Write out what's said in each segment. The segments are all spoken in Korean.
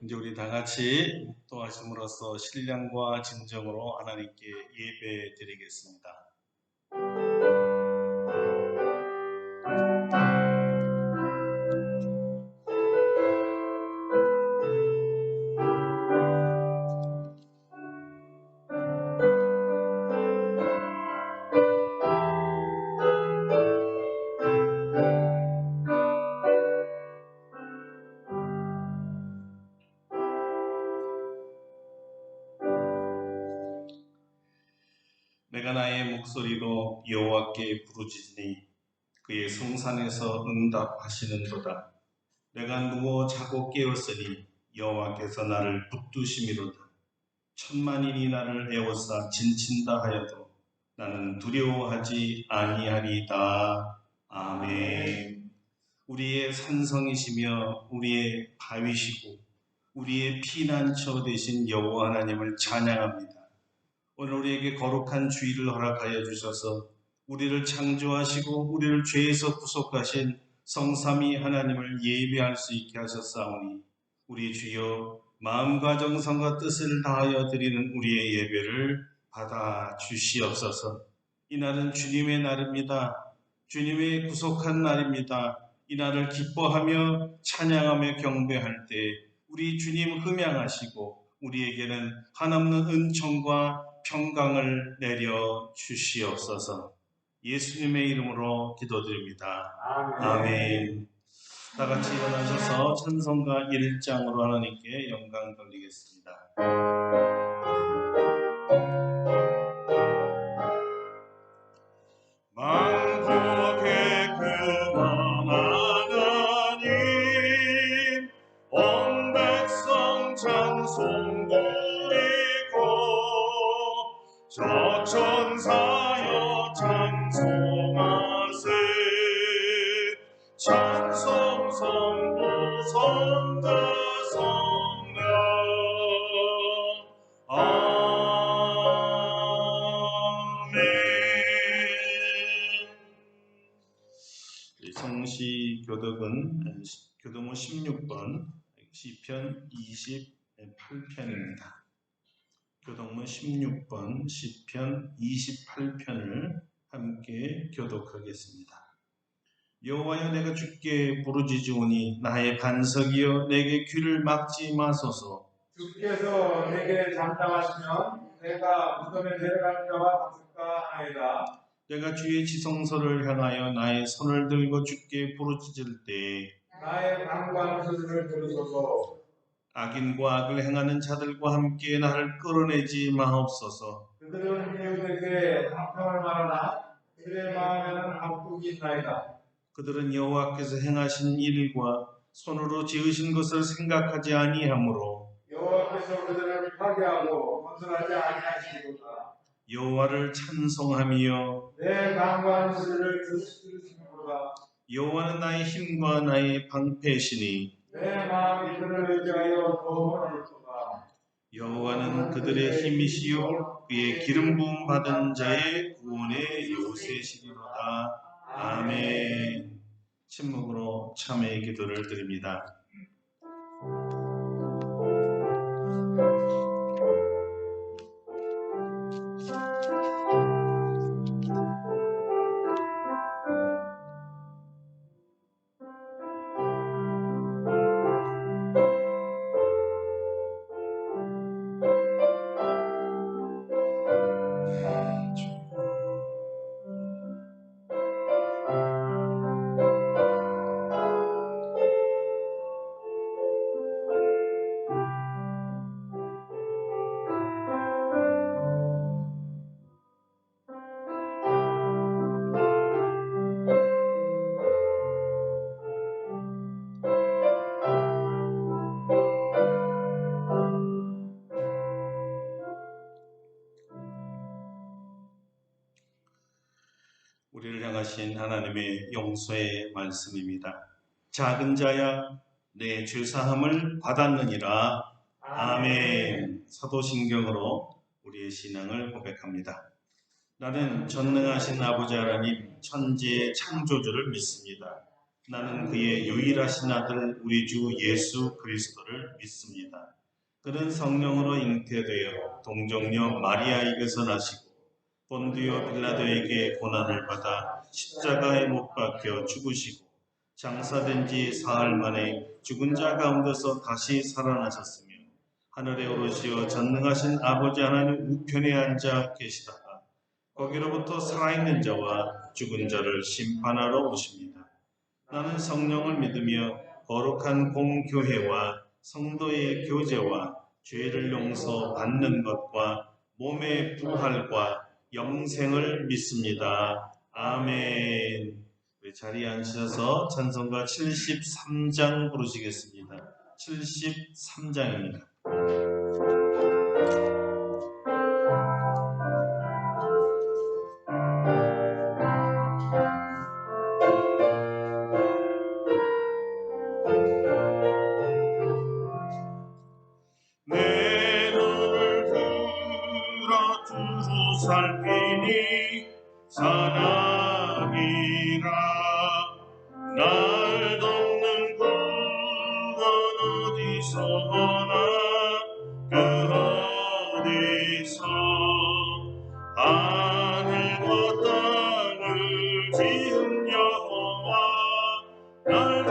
이제 우리 다 같이 묵도하심으로써 신령과 진정으로 하나님께 예배 드리겠습니다. 내가 나의 목소리로 여호와께 부르짖으니 그의 성산에서 응답하시는도다. 내가 누워 자고 깨었으니 여호와께서 나를 붙드심이로다. 천만인이 나를 에워싸 진친다 하여도 나는 두려워하지 아니하리이다. 아멘. 우리의 산성이시며 우리의 바위시고 우리의 피난처 되신 여호와 하나님을 찬양합니다. 오늘 우리에게 거룩한 주일을 허락하여 주셔서 우리를 창조하시고 우리를 죄에서 구속하신 성삼위 하나님을 예배할 수 있게 하셨사오니 우리 주여 마음과 정성과 뜻을 다하여 드리는 우리의 예배를 받아 주시옵소서. 이날은 주님의 날입니다. 주님의 구속한 날입니다. 이 날을 기뻐하며 찬양하며 경배할 때 우리 주님 흠양하시고 우리에게는 한없는 은총과 평강을 내려 주시옵소서. 예수님의 이름으로 기도드립니다. 아멘. 다 같이 일어나셔서 찬송가 1장으로 하나님께 영광 돌리겠습니다. 만국의 근원 하나님, 온 백성 찬송 드리고 저 천사여 찬송하세. 찬송 성부 성자 성령 아멘. 성시 교독은 교동문 16번 시편 28편입니다. 교동문 16번 시편 28편을 함께 교독하겠습니다. 여호와여, 내가 주께 부르짖으오니 나의 반석이여 내게 귀를 막지 마소서. 주께서 내게 잠잠하시면 내가 무덤에 내려갈 자와 같을까 하나이다. 내가 주의 지성소를 향하여 나의 손을 들고 주께 부르짖을 때 나의 간구하는 소리를 들으소서. 악인과 악을 행하는 자들과 함께 나를 끌어내지 마옵소서. 그들은 이웃에게 한평을 말하나 그들의 마음에는 합독이 있나이다. 그들은 여호와께서 행하신 일과 손으로 지으신 것을 생각하지 아니하므로 여호와께서 그들을 파괴하고 건설하지 아니하시리로다. 여호와를 찬송하며 내 간구하는 소리를 들으시는도다. 여호와는 나의 힘과 나의 방패시니 내 마음이 그를 의지하여 도움을 얻도다. 여호와는 그들의 힘이시요 그의 기름 부음 받은 자의 구원의 요새시리로다. 아멘. 침묵으로 참회의 기도를 드립니다. 우리를 향하신 하나님의 용서의 말씀입니다. 작은 자야 내 죄사함을 받았느니라. 아멘. 사도신경으로 우리의 신앙을 고백합니다. 나는 전능하신 아버지 하나님 천지의 창조주를 믿습니다. 나는 그의 유일하신 아들 우리 주 예수 그리스도를 믿습니다. 그는 성령으로 잉태되어 동정녀 마리아에게서 나시고 본디오 빌라도에게 고난을 받아 십자가에 못 박혀 죽으시고 장사된 지 사흘 만에 죽은 자 가운데서 다시 살아나셨으며 하늘에 오르시어 전능하신 아버지 하나님 우편에 앉아 계시다가 거기로부터 살아있는 자와 죽은 자를 심판하러 오십니다. 나는 성령을 믿으며 거룩한 공교회와 성도의 교제와 죄를 용서받는 것과 몸의 부활과 영생을 믿습니다. 아멘. 우리 자리에 앉으셔서 찬송가 73장 부르시겠습니다. 73장입니다. 내 눈을 들어 두루 살피니 사랑이라 날 돕는 구원 어디서 오나 그 어디서 하늘과 땅을 지은 여호와 날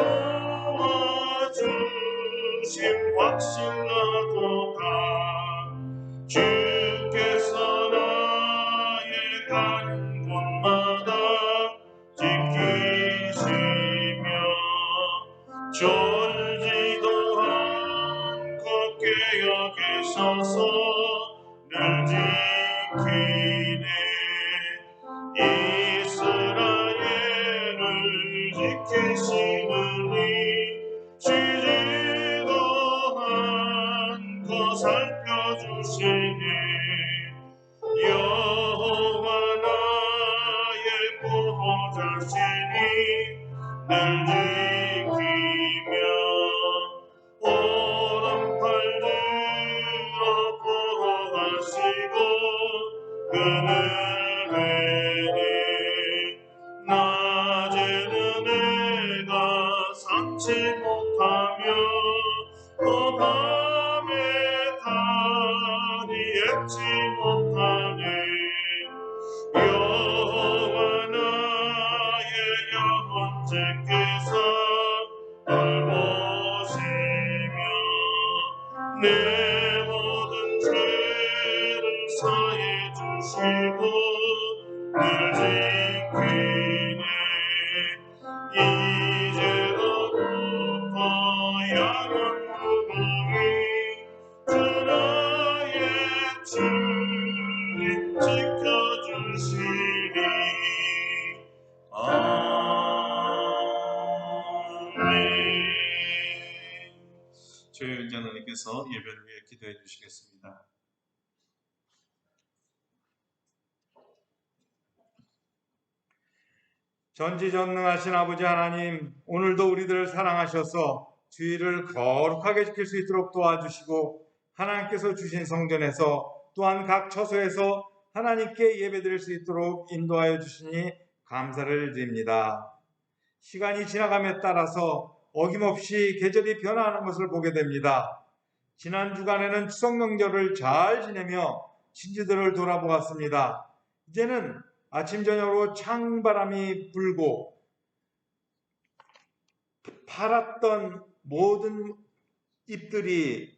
도와주심 확신하도다. 주께서 나의 가는 곳마다 지키시며 졸지도 않고 깨어 계셔서 늘 지키네. 이스라엘을 지키시느니 쉬지도 않고 살펴주시네. 여호와 나의 보호자시니 늘 지키며 오른팔 들어 보호하시고 그늘 되네. 낮에는 내가 삼지 못하며 또 밤에 달이 액지 못하네. 여호와 나의 영혼제께서 널 보시며 내 모든 죄를 사해 주시고 늘 지키네. 이제로부터 영원 무궁히 주 나의 주님 지켜주시리. 아멘. 주의 은혜 하나님께서 예배를 위해 기도해 주시겠습니다. 전지전능하신 아버지 하나님, 오늘도 우리들을 사랑하셔서 주의를 거룩하게 지킬 수 있도록 도와주시고 하나님께서 주신 성전에서 또한 각 처소에서 하나님께 예배드릴 수 있도록 인도하여 주시니 감사를 드립니다. 시간이 지나감에 따라서 어김없이 계절이 변화하는 것을 보게 됩니다. 지난 주간에는 추석 명절을 잘 지내며 친지들을 돌아보았습니다. 이제는 아침 저녁으로 찬바람이 불고 팔았던 모든 잎들이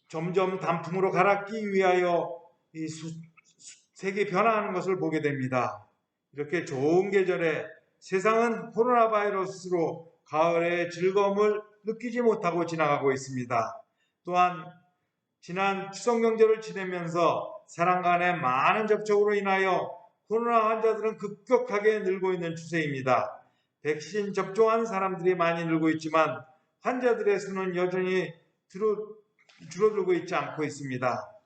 점점 단풍으로 가라앉기 위하여 이 색이 변화하는 것을 보게 됩니다. 이렇게 좋은 계절에 세상은 코로나 바이러스로 가을의 즐거움을 느끼지 못하고 지나가고 있습니다. 또한 지난 추석 명절을 지내면서 사람 간의 많은 접촉으로 인하여 코로나 환자들은 급격하게 늘고 있는 추세입니다. 백신 접종한 사람들이 많이 늘고 있지만 환자들의 수는 여전히 줄어들고 있지 않고 있습니다.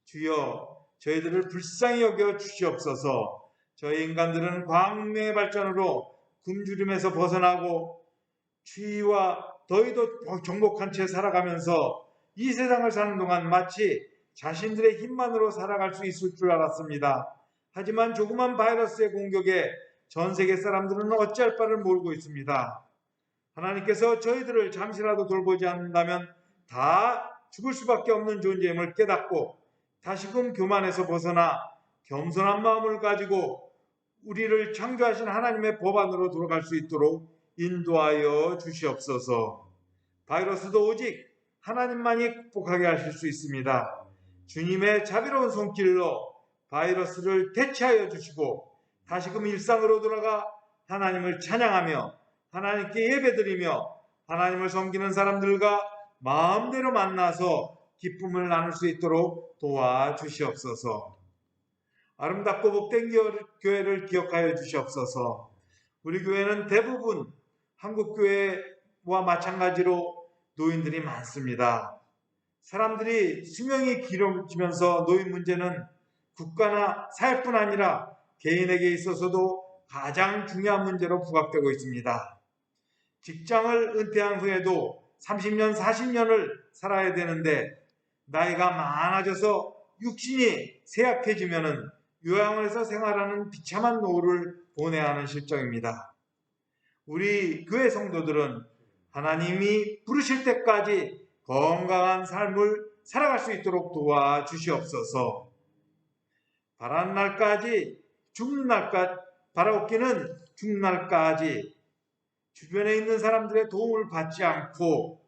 주여, 저희들을 불쌍히 여겨 주시옵소서. 저희 인간들은 광명의 발전으로 굶주림에서 벗어나고 추위와 더위도 정복한 채 살아가면서 이 세상을 사는 동안 마치 자신들의 힘만으로 살아갈 수 있을 줄 알았습니다. 하지만 조그만 바이러스의 공격에 전 세계 사람들은 어찌할 바를 모르고 있습니다. 하나님께서 저희들을 잠시라도 돌보지 않는다면 다 죽을 수밖에 없는 존재임을 깨닫고 다시금 교만에서 벗어나 겸손한 마음을 가지고 우리를 창조하신 하나님의 법 안으로 돌아갈 수 있도록 인도하여 주시옵소서. 바이러스도 오직 하나님만이 극복하게 하실 수 있습니다. 주님의 자비로운 손길로 바이러스를 대체하여 주시고 다시금 일상으로 돌아가 하나님을 찬양하며 하나님께 예배드리며 하나님을 섬기는 사람들과 마음대로 만나서 기쁨을 나눌 수 있도록 도와주시옵소서. 아름답고 복된 교회를 기억하여 주시옵소서. 우리 교회는 대부분 한국교회와 마찬가지로 노인들이 많습니다. 사람들이 수명이 길어지면서 노인 문제는 국가나 사회뿐 아니라 개인에게 있어서도 가장 중요한 문제로 부각되고 있습니다. 직장을 은퇴한 후에도 30년, 40년을 살아야 되는데 나이가 많아져서 육신이 쇠약해지면 요양원에서 생활하는 비참한 노후를 보내야 하는 실정입니다. 우리 교회 성도들은 하나님이 부르실 때까지 건강한 삶을 살아갈 수 있도록 도와주시옵소서. 바라는 날까지 죽는 날까지 바라옵기는 죽는 날까지 주변에 있는 사람들의 도움을 받지 않고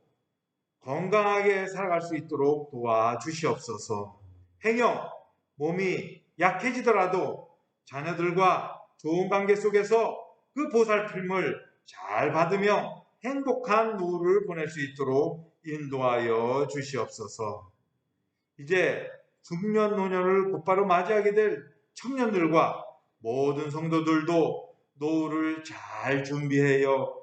건강하게 살아갈 수 있도록 도와주시옵소서. 행여 몸이 약해지더라도 자녀들과 좋은 관계 속에서 그 보살핌을 잘 받으며 행복한 노후를 보낼 수 있도록 인도하여 주시옵소서. 이제 중년 노년을 곧바로 맞이하게 될 청년들과 모든 성도들도 노후를 잘 준비하여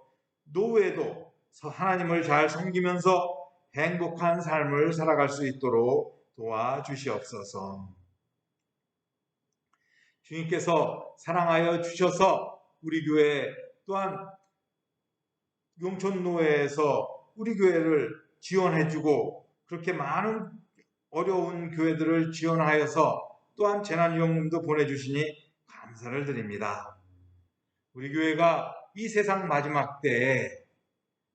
노후에도 하나님을 잘 섬기면서 행복한 삶을 살아갈 수 있도록 도와주시옵소서. 주님께서 사랑하여 주셔서 우리 교회 또한 용촌노회에서 우리 교회를 지원해주고 그렇게 많은 어려운 교회들을 지원하여서 또한 재난지원금도 보내주시니 감사를 드립니다. 우리 교회가 이 세상 마지막 때에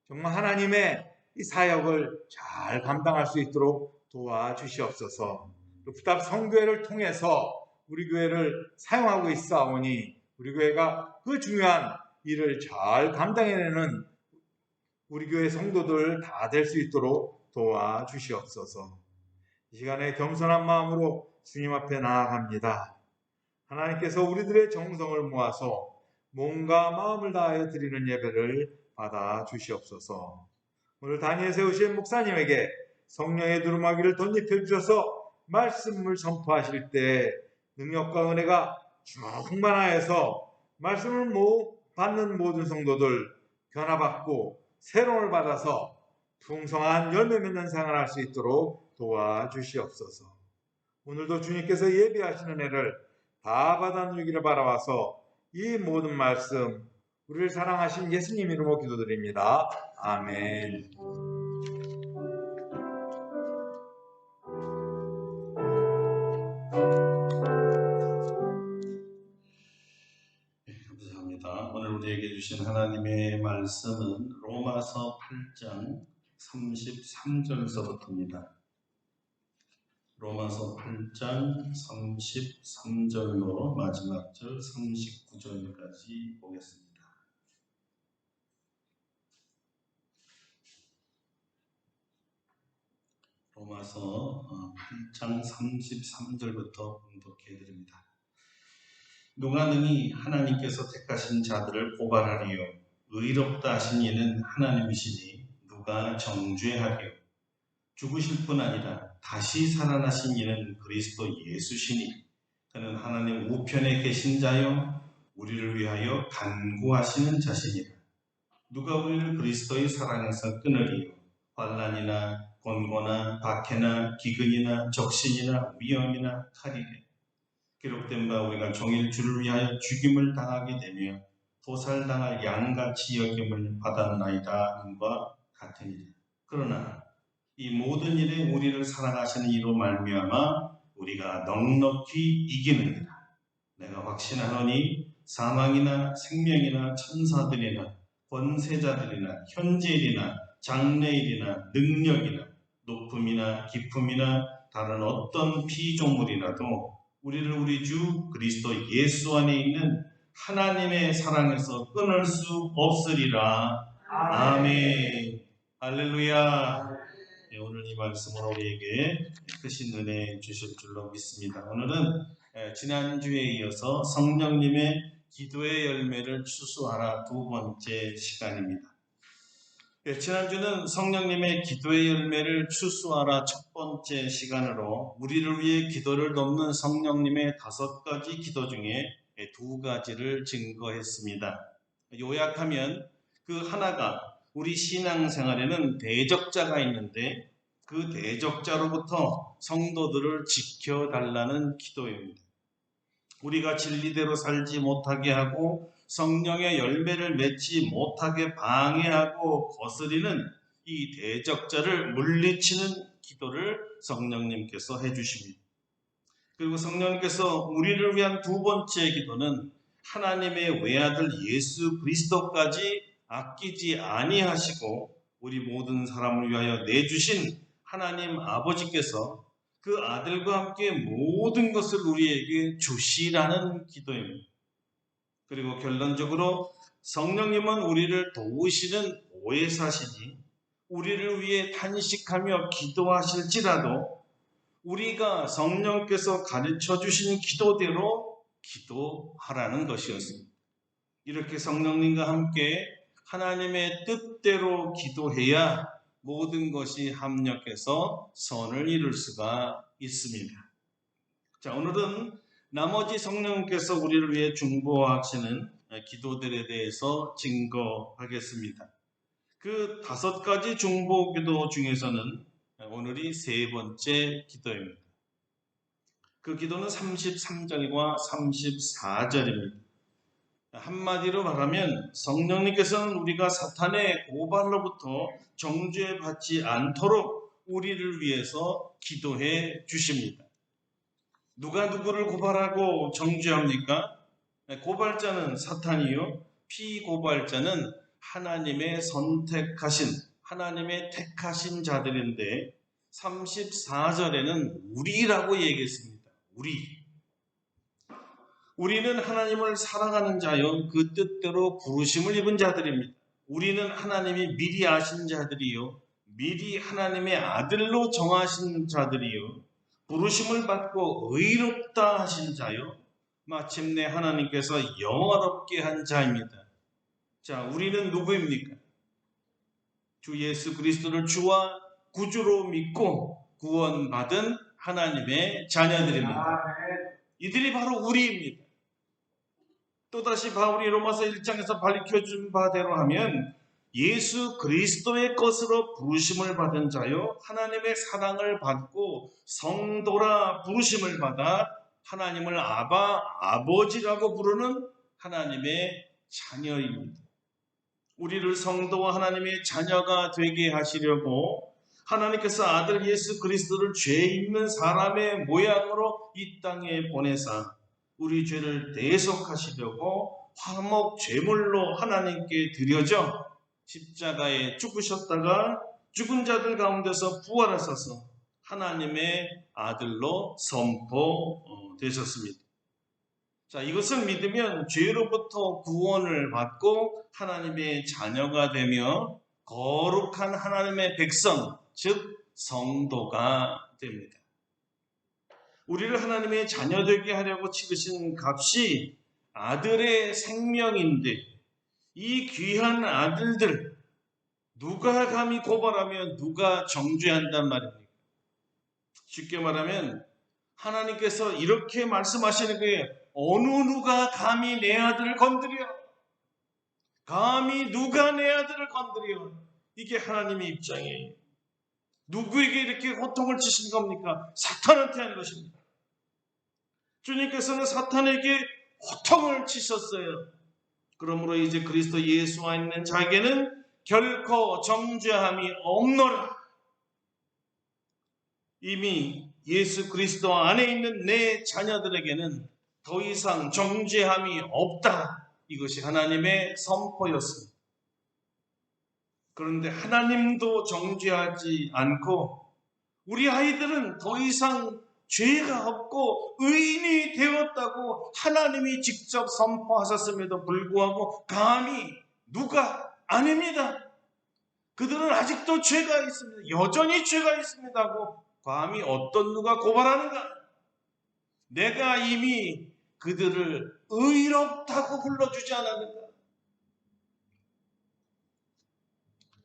정말 하나님의 이 사역을 잘 감당할 수 있도록 도와주시옵소서. 부답 성교회를 통해서 우리 교회를 사용하고 있사오니 우리 교회가 그 중요한 일을 잘 감당해내는 우리 교회 성도들 다 될 수 있도록 도와주시옵소서. 이 시간에 겸손한 마음으로 주님 앞에 나아갑니다. 하나님께서 우리들의 정성을 모아서 몸과 마음을 다하여 드리는 예배를 받아 주시옵소서. 오늘 단위에 세우신 목사님에게 성령의 두루마기를 덧입혀 주셔서 말씀을 선포하실 때 능력과 은혜가 충만하여서 말씀을 받는 모든 성도들 변화받고 새로움을 받아서 풍성한 열매 맺는 생활을 할 수 있도록 도와주시옵소서. 오늘도 주님께서 예비하시는 애를 다 받아 누리기를 바라와서 이 모든 말씀 우리를 사랑하신 예수님 이름으로 기도드립니다. 아멘. 감사합니다. 오늘 우리에게 주신 하나님의 말씀은 로마서 8장 33절서부터입니다. 로마서 8장 33절로 마지막 절 39절까지 보겠습니다. 로마서 8장 33절부터 봉독해 드립니다. 누가 능히 하나님께서 택하신 자들을 고발하리요? 의롭다 하신 이는 하나님이시니 누가 정죄하리요? 죽으실 뿐 아니라 다시 살아나신 이는 그리스도 예수시니 그는 하나님 우편에 계신 자요 우리를 위하여 간구하시는 자시니라. 누가 우리를 그리스도의 사랑에서 끊으리요? 환난이나 곤고나 박해나 기근이나 적신이나 위험이나 칼이래. 기록된 바 우리가 종일 주를 위하여 죽임을 당하게 되며 도살당할 양같이 여김을 받았나이다 함과 같으니라. 그러나 이 모든 일에 우리를 사랑하시는 이로 말미암아 우리가 넉넉히 이기느니라. 내가 확신하노니 사망이나 생명이나 천사들이나 권세자들이나 현재일이나 장래일이나 능력이나 높음이나 깊음이나 다른 어떤 피조물이라도 우리를 우리 주 그리스도 예수 안에 있는 하나님의 사랑에서 끊을 수 없으리라. 아멘. 할렐루야. 네, 오늘 이 말씀으로 우리에게 크신 은혜 주실 줄로 믿습니다. 오늘은 지난주에 이어서 성령님의 기도의 열매를 추수하라 두 번째 시간입니다. 지난주는 성령님의 기도의 열매를 추수하라 첫 번째 시간으로 우리를 위해 기도를 돕는 성령님의 5가지 기도 중에 2가지를 증거했습니다. 요약하면 그 하나가 우리 신앙생활에는 대적자가 있는데 그 대적자로부터 성도들을 지켜달라는 기도입니다. 우리가 진리대로 살지 못하게 하고 성령의 열매를 맺지 못하게 방해하고 거스리는 이 대적자를 물리치는 기도를 성령님께서 해주십니다. 그리고 성령님께서 우리를 위한 2번째 기도는 하나님의 외아들 예수 그리스도까지 아끼지 아니하시고 우리 모든 사람을 위하여 내주신 하나님 아버지께서 그 아들과 함께 모든 것을 우리에게 주시라는 기도입니다. 그리고 결론적으로 성령님은 우리를 도우시는 보혜사시니 우리를 위해 탄식하며 기도하실지라도 우리가 성령께서 가르쳐 주신 기도대로 기도하라는 것이었습니다. 이렇게 성령님과 함께 하나님의 뜻대로 기도해야 모든 것이 합력해서 선을 이룰 수가 있습니다. 자, 오늘은 나머지 성령께서 우리를 위해 중보하시는 기도들에 대해서 증거하겠습니다. 그 5가지 중보 기도 중에서는 오늘이 3번째 기도입니다. 그 기도는 33절과 34절입니다. 한마디로 말하면 성령님께서는 우리가 사탄의 고발로부터 정죄받지 않도록 우리를 위해서 기도해 주십니다. 누가 누구를 고발하고 정죄합니까? 고발자는 사탄이요, 피고발자는 하나님의 선택하신, 하나님의 택하신 자들인데 34절에는 우리라고 얘기했습니다. 우리는 하나님을 사랑하는 자요 그 뜻대로 부르심을 입은 자들입니다. 우리는 하나님이 미리 아신 자들이요 미리 하나님의 아들로 정하신 자들이요 부르심을 받고 의롭다 하신 자요 마침내 하나님께서 영화롭게 한 자입니다. 자, 우리는 누구입니까? 주 예수 그리스도를 주와 구주로 믿고 구원받은 하나님의 자녀들입니다. 이들이 바로 우리입니다. 또다시 바울이 로마서 1장에서 밝혀준 바대로 하면 예수 그리스도의 것으로 부르심을 받은 자요 하나님의 사랑을 받고 성도라 부르심을 받아 하나님을 아버지라고 부르는 하나님의 자녀입니다. 우리를 성도와 하나님의 자녀가 되게 하시려고 하나님께서 아들 예수 그리스도를 죄 있는 사람의 모양으로 이 땅에 보내사 우리 죄를 대속하시려고 화목 제물로 하나님께 드려져 십자가에 죽으셨다가 죽은 자들 가운데서 부활하셔서 하나님의 아들로 선포되셨습니다. 자, 이것을 믿으면 죄로부터 구원을 받고 하나님의 자녀가 되며 거룩한 하나님의 백성, 즉 성도가 됩니다. 우리를 하나님의 자녀 되게 하려고 치르신 값이 아들의 생명인데 이 귀한 아들들 누가 감히 고발하며 누가 정죄한단 말입니까? 쉽게 말하면 하나님께서 이렇게 말씀하시는 거예요. 어느 누가 감히 내 아들을 건드려? 감히 누가 내 아들을 건드려? 이게 하나님의 입장이에요. 누구에게 이렇게 고통을 주신 겁니까? 사탄한테 한 것입니다. 주님께서는 사탄에게 고통을 치셨어요. 그러므로 이제 그리스도 예수 안에 있는 자에게는 결코 정죄함이 없노라. 이미 예수 그리스도 안에 있는 내 자녀들에게는 더 이상 정죄함이 없다. 이것이 하나님의 선포였습니다. 그런데 하나님도 정죄하지 않고 우리 아이들은 더 이상 죄가 없고 의인이 되었다고 하나님이 직접 선포하셨음에도 불구하고 감히 누가 아닙니다. 그들은 아직도 죄가 있습니다. 여전히 죄가 있습니다 하고 감히 어떤 누가 고발하는가? 내가 이미 그들을 의롭다고 불러주지 않았는가?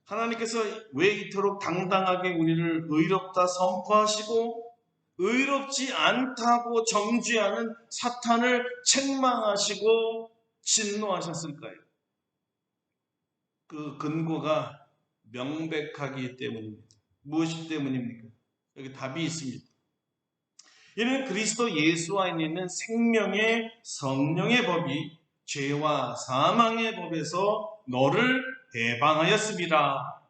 하나님께서 왜 이토록 당당하게 우리를 의롭다 선포하시고 의롭지 않다고 정죄하는 사탄을 책망하시고 진노하셨을까요? 그 근거가 명백하기 때문입니다. 무엇이 때문입니까? 여기 답이 있습니다. 이는 그리스도 예수 안에 있는 생명의 성령의 법이 죄와 사망의 법에서 너를 해방하였습니다.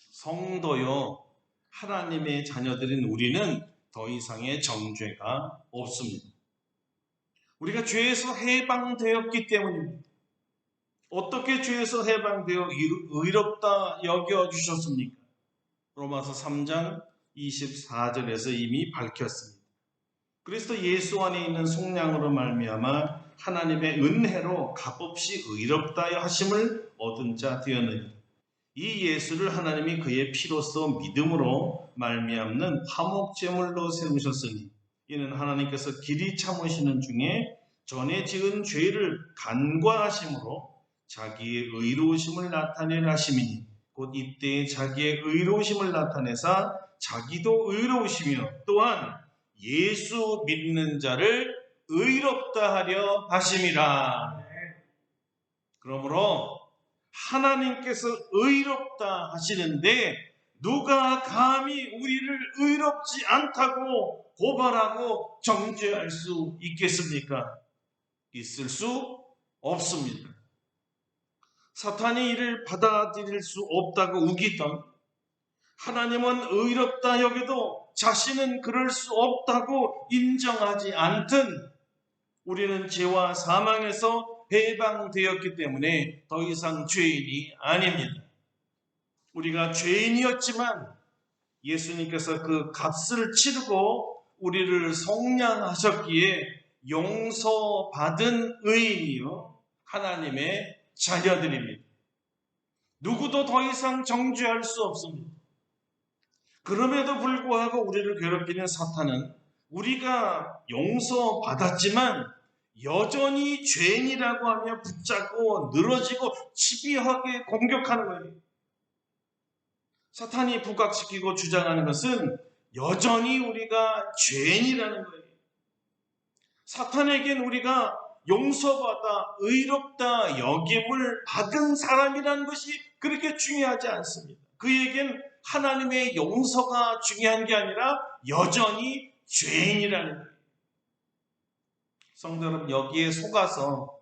성도요, 하나님의 자녀들인 우리는 더 이상의 정죄가 없습니다. 우리가 죄에서 해방되었기 때문입니다. 어떻게 죄에서 해방되어 의롭다 여겨주셨습니까? 로마서 3장 24절에서 이미 밝혔습니다. 그리스도 예수 안에 있는 속량으로 말미암아 하나님의 은혜로 값없이 의롭다 하심을 얻은 자 되었느니라. 이 예수를 하나님이 그의 피로써 믿음으로 말미암는 화목제물로 세우셨으니 이는 하나님께서 길이 참으시는 중에 전에 지은 죄를 간과하심으로 자기의 의로우심을 나타내려 하심이니 곧 이때에 자기의 의로우심을 나타내사 자기도 의로우시며 또한 예수 믿는 자를 의롭다 하려 하심이라. 그러므로 하나님께서 의롭다 하시는데 누가 감히 우리를 의롭지 않다고 고발하고 정죄할 수 있겠습니까? 있을 수 없습니다. 사탄이 이를 받아들일 수 없다고 우기던 하나님은 의롭다 여겨도 자신은 그럴 수 없다고 인정하지 않든 우리는 죄와 사망에서 해방되었기 때문에 더 이상 죄인이 아닙니다. 우리가 죄인이었지만 예수님께서 그 값을 치르고 우리를 속량하셨기에 용서받은 의인이요 하나님의 자녀들입니다. 누구도 더 이상 정죄할 수 없습니다. 그럼에도 불구하고 우리를 괴롭히는 사탄은 우리가 용서받았지만 여전히 죄인이라고 하며 붙잡고 늘어지고 집요하게 공격하는 거예요. 사탄이 부각시키고 주장하는 것은 여전히 우리가 죄인이라는 거예요. 사탄에겐 우리가 용서받아 의롭다 여김을 받은 사람이라는 것이 그렇게 중요하지 않습니다. 그에겐 하나님의 용서가 중요한 게 아니라 여전히 죄인이라는 거예요. 성도 여러분, 여기에 속아서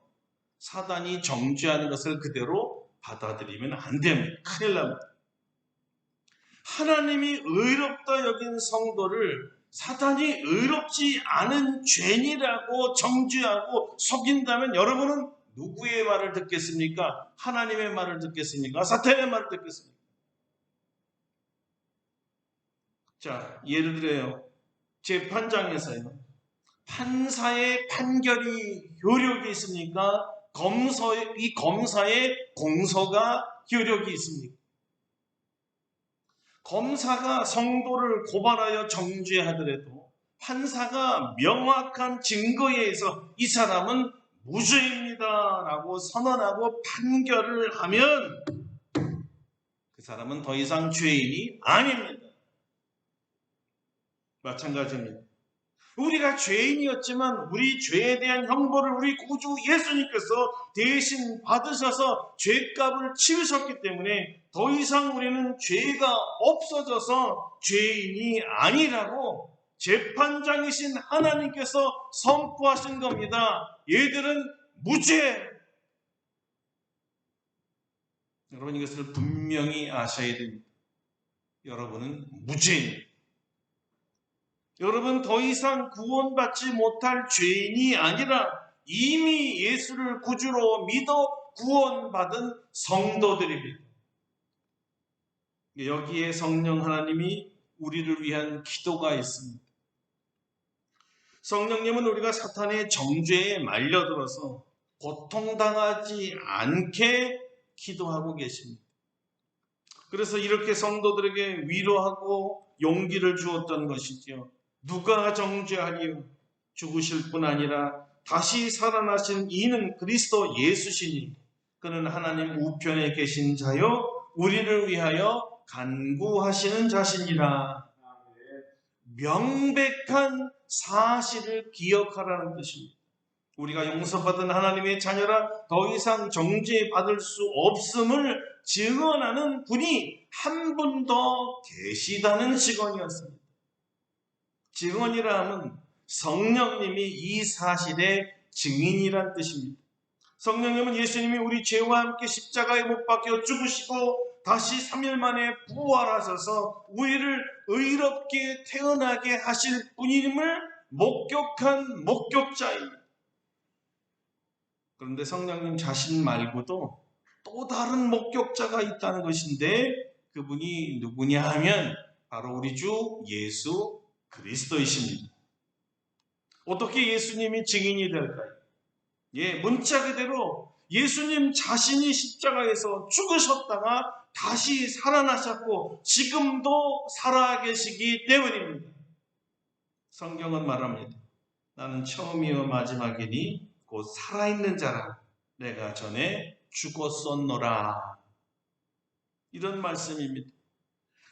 사단이 정죄하는 것을 그대로 받아들이면 안 됩니다. 큰일 납니다. 하나님이 의롭다 여긴 성도를 사탄이 의롭지 않은 죄인이라고 정죄하고 속인다면 여러분은 누구의 말을 듣겠습니까? 하나님의 말을 듣겠습니까? 사탄의 말을 듣겠습니까? 자, 예를 들어요. 재판장에서요. 판사의 판결이 효력이 있습니까? 이 검사의 공소가 효력이 있습니까? 검사가 성도를 고발하여 정죄하더라도 판사가 명확한 증거에 의해서 이 사람은 무죄입니다 라고 선언하고 판결을 하면 그 사람은 더 이상 죄인이 아닙니다. 마찬가지입니다. 우리가 죄인이었지만 우리 죄에 대한 형벌을 우리 구주 예수님께서 대신 받으셔서 죄값을 치르셨기 때문에 더 이상 우리는 죄가 없어져서 죄인이 아니라고 재판장이신 하나님께서 선포하신 겁니다. 얘들은 무죄. 여러분 이것을 분명히 아셔야 됩니다. 여러분은 무죄입니다. 여러분, 더 이상 구원받지 못할 죄인이 아니라 이미 예수를 구주로 믿어 구원받은 성도들입니다. 여기에 성령 하나님이 우리를 위한 기도가 있습니다. 성령님은 우리가 사탄의 정죄에 말려들어서 고통당하지 않게 기도하고 계십니다. 그래서 이렇게 성도들에게 위로하고 용기를 주었던 것이죠. 누가 정죄하리요? 죽으실 뿐 아니라 다시 살아나신 이는 그리스도 예수시니 그는 하나님 우편에 계신 자요 우리를 위하여 간구하시는 자시니라. 명백한 사실을 기억하라는 뜻입니다. 우리가 용서받은 하나님의 자녀라 더 이상 정죄받을 수 없음을 증언하는 분이 한 분 더 계시다는 증언이었습니다. 증언이라 하면 성령님이 이 사실의 증인이란 뜻입니다. 성령님은 예수님이 우리 죄와 함께 십자가에 못 박혀 죽으시고 다시 3일 만에 부활하셔서 우리를 의롭게 태어나게 하실 분임을 목격한 목격자입니다. 그런데 성령님 자신 말고도 또 다른 목격자가 있다는 것인데 그분이 누구냐 하면 바로 우리 주 예수 그리스도이십니다. 어떻게 예수님이 증인이 될까요? 문자 그대로 예수님 자신이 십자가에서 죽으셨다가 다시 살아나셨고 지금도 살아계시기 때문입니다. 성경은 말합니다. 나는 처음이요 마지막이니 곧 살아있는 자라 내가 전에 죽었었노라. 이런 말씀입니다.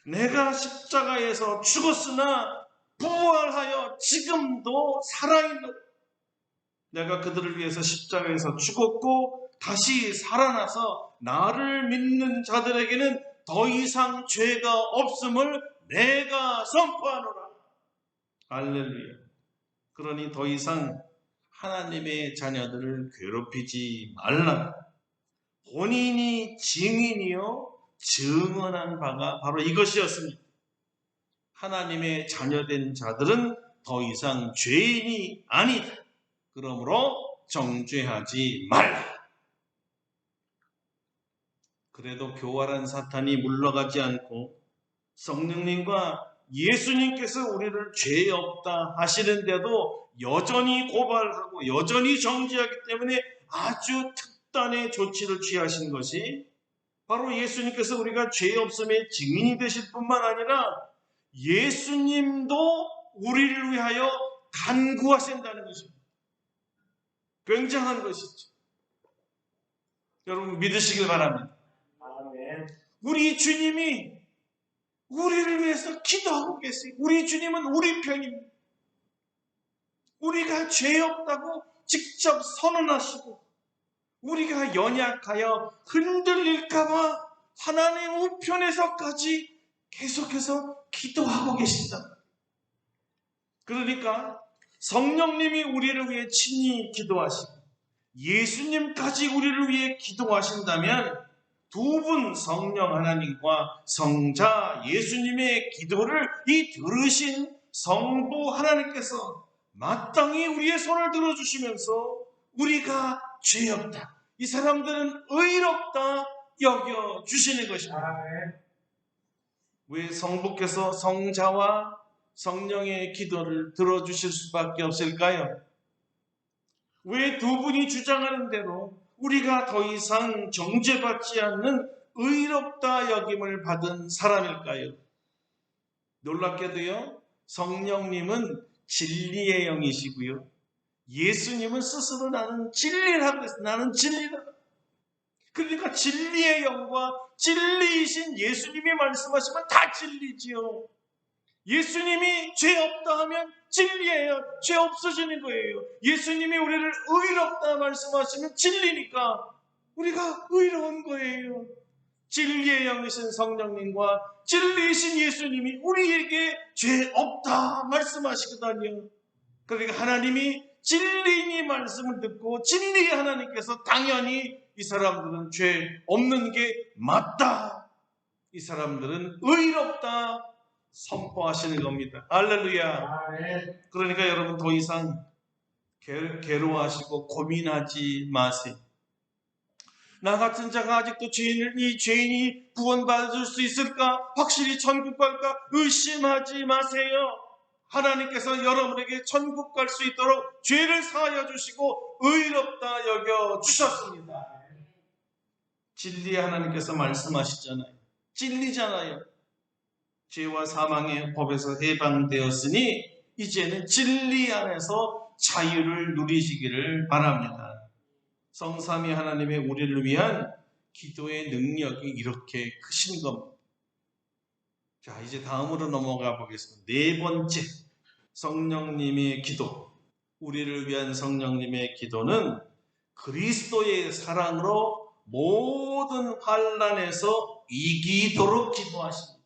내가 십자가에서 죽었으나 부활하여 지금도 살아있는, 내가 그들을 위해서 십자가에서 죽었고 다시 살아나서 나를 믿는 자들에게는 더 이상 죄가 없음을 내가 선포하노라. 할렐루야. 그러니 더 이상 하나님의 자녀들을 괴롭히지 말라. 본인이 증인이요 증언한 바가 바로 이것이었습니다. 하나님의 자녀된 자들은 더 이상 죄인이 아니다. 그러므로 정죄하지 말라. 그래도 교활한 사탄이 물러가지 않고 성령님과 예수님께서 우리를 죄 없다 하시는데도 여전히 고발하고 여전히 정죄하기 때문에 아주 특단의 조치를 취하신 것이 바로 예수님께서 우리가 죄 없음의 증인이 되실 뿐만 아니라 예수님도 우리를 위하여 간구하신다는 것입니다. 굉장한 것이죠. 여러분 믿으시길 바랍니다. 우리 주님이 우리를 위해서 기도하고 계세요. 우리 주님은 우리 편입니다. 우리가 죄 없다고 직접 선언하시고 우리가 연약하여 흔들릴까봐 하나님 우편에서까지 계속해서 기도하고 계신다. 그러니까 성령님이 우리를 위해 친히 기도하시고 예수님까지 우리를 위해 기도하신다면 두 분 성령 하나님과 성자 예수님의 기도를 이 들으신 성부 하나님께서 마땅히 우리의 손을 들어주시면서 우리가 죄 없다, 이 사람들은 의롭다 여겨주시는 것입니다. 왜 성부께서 성자와 성령의 기도를 들어주실 수밖에 없을까요? 왜 두 분이 주장하는 대로 우리가 더 이상 정죄받지 않는 의롭다 여김을 받은 사람일까요? 놀랍게도요, 성령님은 진리의 영이시고요, 예수님은 스스로 나는 진리라고 했어요. 나는 진리다. 그러니까 진리의 영과 진리이신 예수님이 말씀하시면 다 진리지요. 예수님이 죄 없다 하면 진리예요. 죄 없어지는 거예요. 예수님이 우리를 의롭다 말씀하시면 진리니까 우리가 의로운 거예요. 진리의 영이신 성령님과 진리이신 예수님이 우리에게 죄 없다 말씀하시거든요. 그러니까 하나님이 진리니 말씀을 듣고 진리의 하나님께서 당연히 이 사람들은 죄 없는 게 맞다, 이 사람들은 의롭다 선포하시는 겁니다. 할렐루야. 그러니까 여러분 더 이상 괴로워하시고 고민하지 마세요. 나 같은 자가 아직도 이 죄인이 구원받을 수 있을까? 확실히 천국 갈까? 의심하지 마세요. 하나님께서 여러분에게 천국 갈 수 있도록 죄를 사하여 주시고 의롭다 여겨 주셨습니다. 진리의 하나님께서 말씀하시잖아요. 진리잖아요. 죄와 사망의 법에서 해방되었으니 이제는 진리 안에서 자유를 누리시기를 바랍니다. 성삼위 하나님의 우리를 위한 기도의 능력이 이렇게 크신 겁니다. 자, 이제 다음으로 넘어가 보겠습니다. 네 번째, 성령님의 기도. 우리를 위한 성령님의 기도는 그리스도의 사랑으로 모든 환난에서 이기도록 기도하십니다.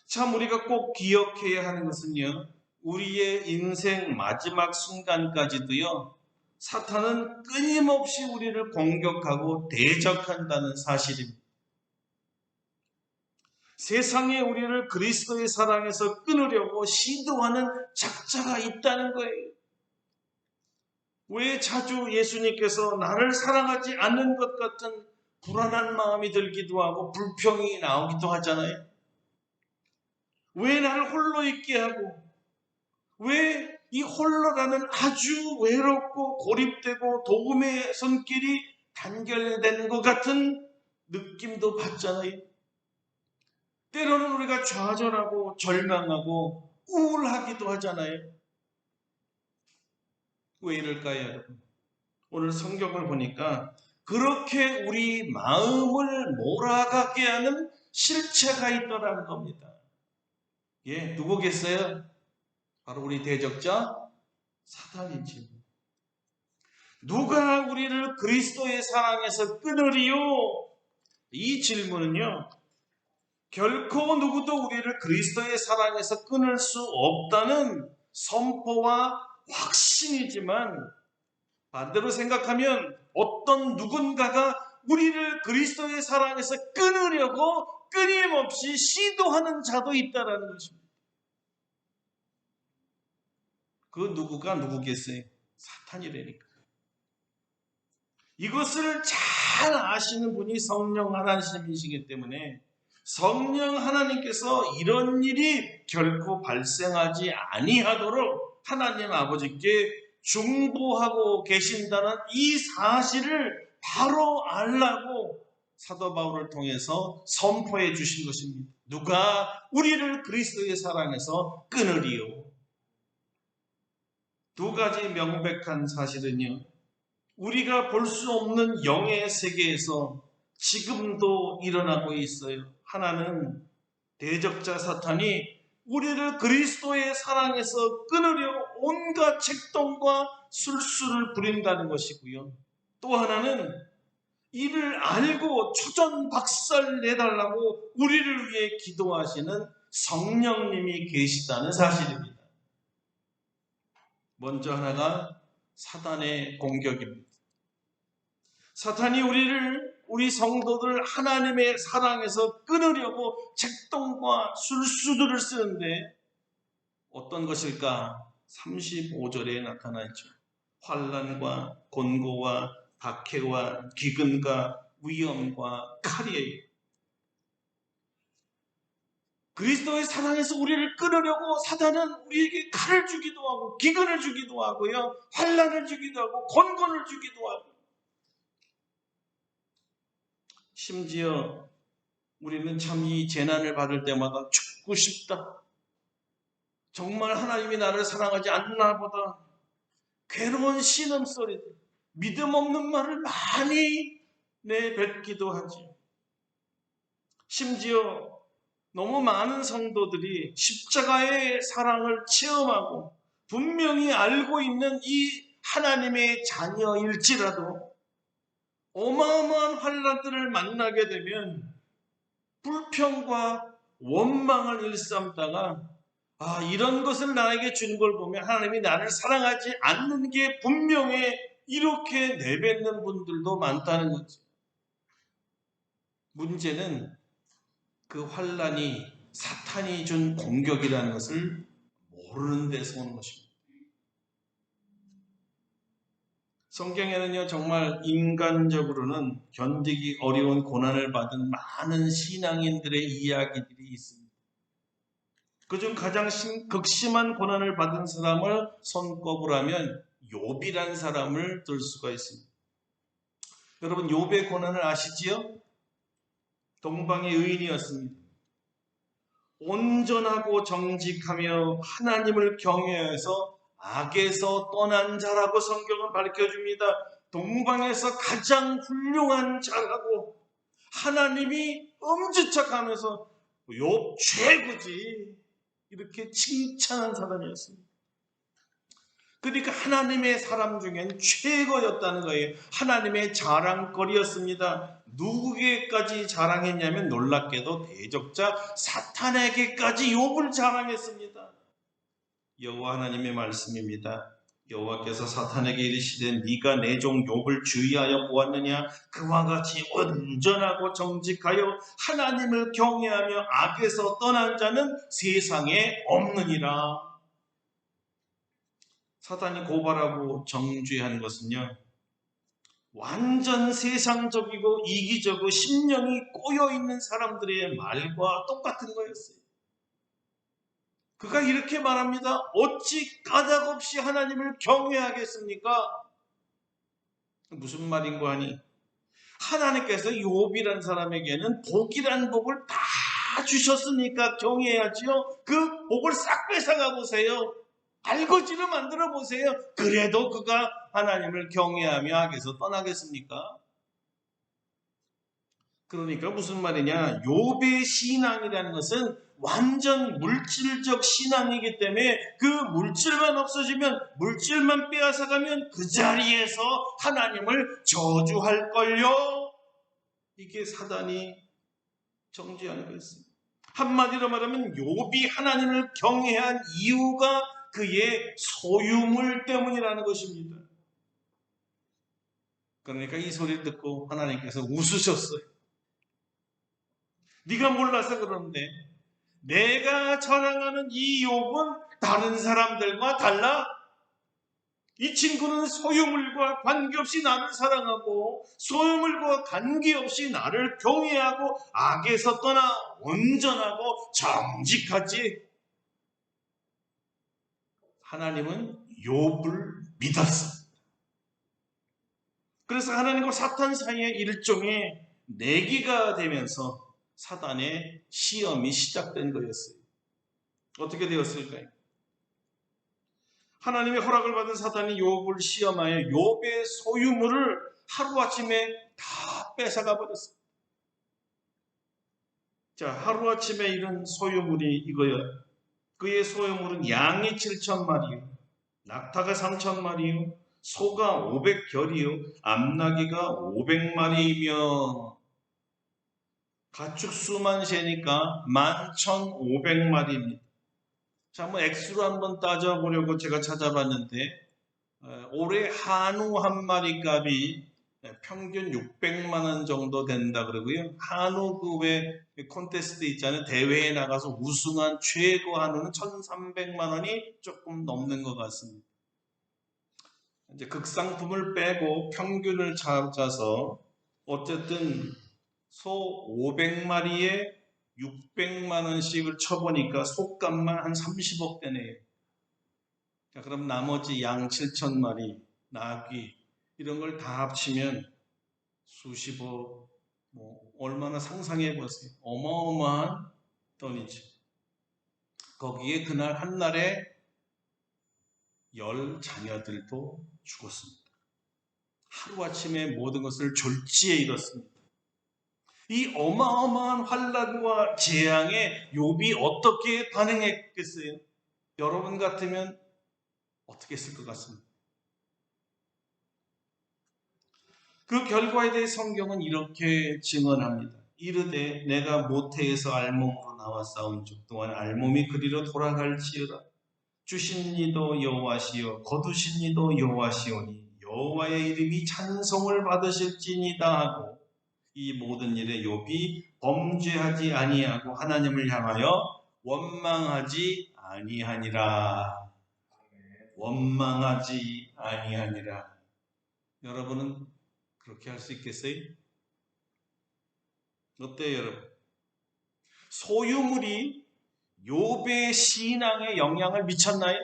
참 우리가 꼭 기억해야 하는 것은요, 우리의 인생 마지막 순간까지도요, 사탄은 끊임없이 우리를 공격하고 대적한다는 사실입니다. 세상에 우리를 그리스도의 사랑에서 끊으려고 시도하는 작자가 있다는 거예요. 왜 자주 예수님께서 나를 사랑하지 않는 것 같은 불안한 마음이 들기도 하고 불평이 나오기도 하잖아요. 왜 나를 홀로 있게 하고, 왜 이 홀로라는 아주 외롭고 고립되고 도움의 손길이 단결된 것 같은 느낌도 받잖아요. 때로는 우리가 좌절하고 절망하고 우울하기도 하잖아요. 왜 이럴까요, 여러분? 오늘 성경을 보니까 그렇게 우리 마음을 몰아가게 하는 실체가 있더라는 겁니다. 예, 누구겠어요? 바로 우리 대적자 사탄이지. 누가 우리를 그리스도의 사랑에서 끊으리요? 이 질문은요, 결코 누구도 우리를 그리스도의 사랑에서 끊을 수 없다는 선포와 확신이지만, 반대로 생각하면 어떤 누군가가 우리를 그리스도의 사랑에서 끊으려고 끊임없이 시도하는 자도 있다는 것입니다. 그 누구가 누구겠어요? 사탄이라니까. 이것을 잘 아시는 분이 성령 하나님이시기 때문에 성령 하나님께서 이런 일이 결코 발생하지 아니하도록 하나님 아버지께 중보하고 계신다는 이 사실을 바로 알라고 사도 바울을 통해서 선포해 주신 것입니다. 누가 우리를 그리스도의 사랑에서 끊으리요? 두 가지 명백한 사실은요, 우리가 볼 수 없는 영의 세계에서 지금도 일어나고 있어요. 하나는 대적자 사탄이 우리를 그리스도의 사랑에서 끊으려 온갖 책동과 술수를 부린다는 것이고요. 또 하나는 이를 알고 초전박살 내달라고 우리를 위해 기도하시는 성령님이 계시다는 사실입니다. 먼저 하나가 사탄의 공격입니다. 사탄이 우리 성도들 하나님의 사랑에서 끊으려고 책동과 술수들을 쓰는데 어떤 것일까? 35절에 나타나 있죠. 환난과 곤고와 박해와 기근과 위험과 칼이에요. 그리스도의 사랑에서 우리를 끊으려고 사탄은 우리에게 칼을 주기도 하고 기근을 주기도 하고요, 환난을 주기도 하고 곤고를 주기도 하고, 심지어 우리는 참 이 재난을 받을 때마다 죽고 싶다, 정말 하나님이 나를 사랑하지 않나 보다, 괴로운 신음소리들, 믿음 없는 말을 많이 내뱉기도 하지. 심지어 너무 많은 성도들이 십자가의 사랑을 체험하고 분명히 알고 있는 이 하나님의 자녀일지라도 어마어마한 환난들을 만나게 되면 불평과 원망을 일삼다가 이런 것을 나에게 준 걸 보면 하나님이 나를 사랑하지 않는 게 분명해, 이렇게 내뱉는 분들도 많다는 거죠. 문제는 그 환난이 사탄이 준 공격이라는 것을 모르는 데서 오는 것입니다. 성경에는요, 정말 인간적으로는 견디기 어려운 고난을 받은 많은 신앙인들의 이야기들이 있습니다. 그중 가장 극심한 고난을 받은 사람을 손꼽으라면 욥이란 사람을 들 수가 있습니다. 여러분, 욥의 고난을 아시지요? 동방의 의인이었습니다. 온전하고 정직하며 하나님을 경외해서 악에서 떠난 자라고 성경은 밝혀줍니다. 동방에서 가장 훌륭한 자라고 하나님이 엄지척하면서 욥 최고지 이렇게 칭찬한 사람이었습니다. 그러니까 하나님의 사람 중엔 최고였다는 거예요. 하나님의 자랑거리였습니다. 누구에게까지 자랑했냐면 놀랍게도 대적자 사탄에게까지 욥을 자랑했습니다. 여호와 하나님의 말씀입니다. 여호와께서 사탄에게 이르시되 네가 내 종 욥을 주의하여 보았느냐? 그와 같이 온전하고 정직하여 하나님을 경외하며 악에서 떠난 자는 세상에 없느니라. 사탄이 고발하고 정죄한 것은요, 완전 세상적이고 이기적이고 심령이 꼬여있는 사람들의 말과 똑같은 거였어요. 그가 이렇게 말합니다. 어찌 까닭없이 하나님을 경외하겠습니까? 무슨 말인고 하니 하나님께서 욥이란 사람에게는 복이란 복을 다 주셨으니까 경외해야지요. 그 복을 싹 뺏어가 보세요. 알거지로 만들어 보세요. 그래도 그가 하나님을 경외하며 악에서 떠나겠습니까? 그러니까 무슨 말이냐? 욥의 신앙이라는 것은 완전 물질적 신앙이기 때문에 그 물질만 없어지면, 물질만 빼앗아가면 그 자리에서 하나님을 저주할걸요. 이게 사단이 정죄하는 거였습니다. 한마디로 말하면 욥이 하나님을 경외한 이유가 그의 소유물 때문이라는 것입니다. 그러니까 이 소리를 듣고 하나님께서 웃으셨어요. 네가 몰라서 그러는데 내가 자랑하는 이 욥은 다른 사람들과 달라. 이 친구는 소유물과 관계없이 나를 사랑하고 소유물과 관계없이 나를 경외하고 악에서 떠나 온전하고 정직하지. 하나님은 욥을 믿었습니다. 그래서 하나님과 사탄 사이의 일종의 내기가 되면서 사단의 시험이 시작된 거였어요. 어떻게 되었을까요? 하나님의 허락을 받은 사탄이 욥을 시험하여 욥의 소유물을 하루아침에 다 뺏어가 버렸어요. 자, 하루아침에 이런 소유물이 이거예요. 그의 소유물은 양이 7,000마리요, 낙타가 3,000마리요, 소가 500결이요, 암나귀가 500마리이며 가축 수만 세니까 11,500마리입니다. 자, 한번 액수로 한번 따져보려고 제가 찾아봤는데 올해 한우 한 마리 값이 평균 600만 원 정도 된다 그러고요. 한우 그외 콘테스트 있잖아요. 대회에 나가서 우승한 최고 한우는 1,300만 원이 조금 넘는 것 같습니다. 이제 극상품을 빼고 평균을 찾아서 어쨌든 소 500마리에 600만 원씩을 쳐보니까 소값만 한 30억 되네요. 자, 그럼 나머지 양 7,000마리, 나귀 이런 걸 다 합치면 수십억, 얼마나 상상해 보세요. 어마어마한 돈이죠. 거기에 그날 한날에 10 자녀들도 죽었습니다. 하루아침에 모든 것을 졸지에 잃었습니다. 이 어마어마한 환난과 재앙에 욥이 어떻게 반응했겠어요? 여러분 같으면 어떻게 했을 것 같습니다. 그 결과에 대해 성경은 이렇게 증언합니다. 이르되 내가 모태에서 알몸으로 나와 싸운즉 또한 알몸이 그리로 돌아갈지어다. 주신 이도 여호와시요 거두신 이도 여호와시오니 여호와의 이름이 찬송을 받으실지니다 하고 이 모든 일에 욥이 범죄하지 아니하고 하나님을 향하여 원망하지 아니하니라. 원망하지 아니하니라. 여러분은 그렇게 할 수 있겠어요? 어때요, 여러분? 소유물이 욥의 신앙에 영향을 미쳤나요?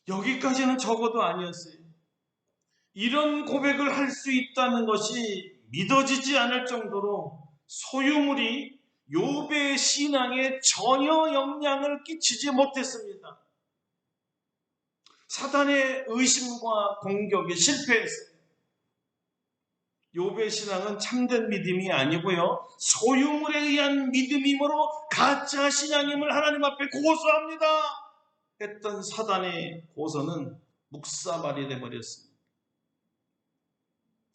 여기까지는 적어도 아니었어요. 이런 고백을 할 수 있다는 것이 믿어지지 않을 정도로 소유물이 욥의 신앙에 전혀 영향을 끼치지 못했습니다. 사단의 의심과 공격에 실패했어요. 욥의 신앙은 참된 믿음이 아니고요, 소유물에 의한 믿음이므로 가짜 신앙임을 하나님 앞에 고소합니다 했던 사단의 고소는 묵사발이 되어버렸습니다.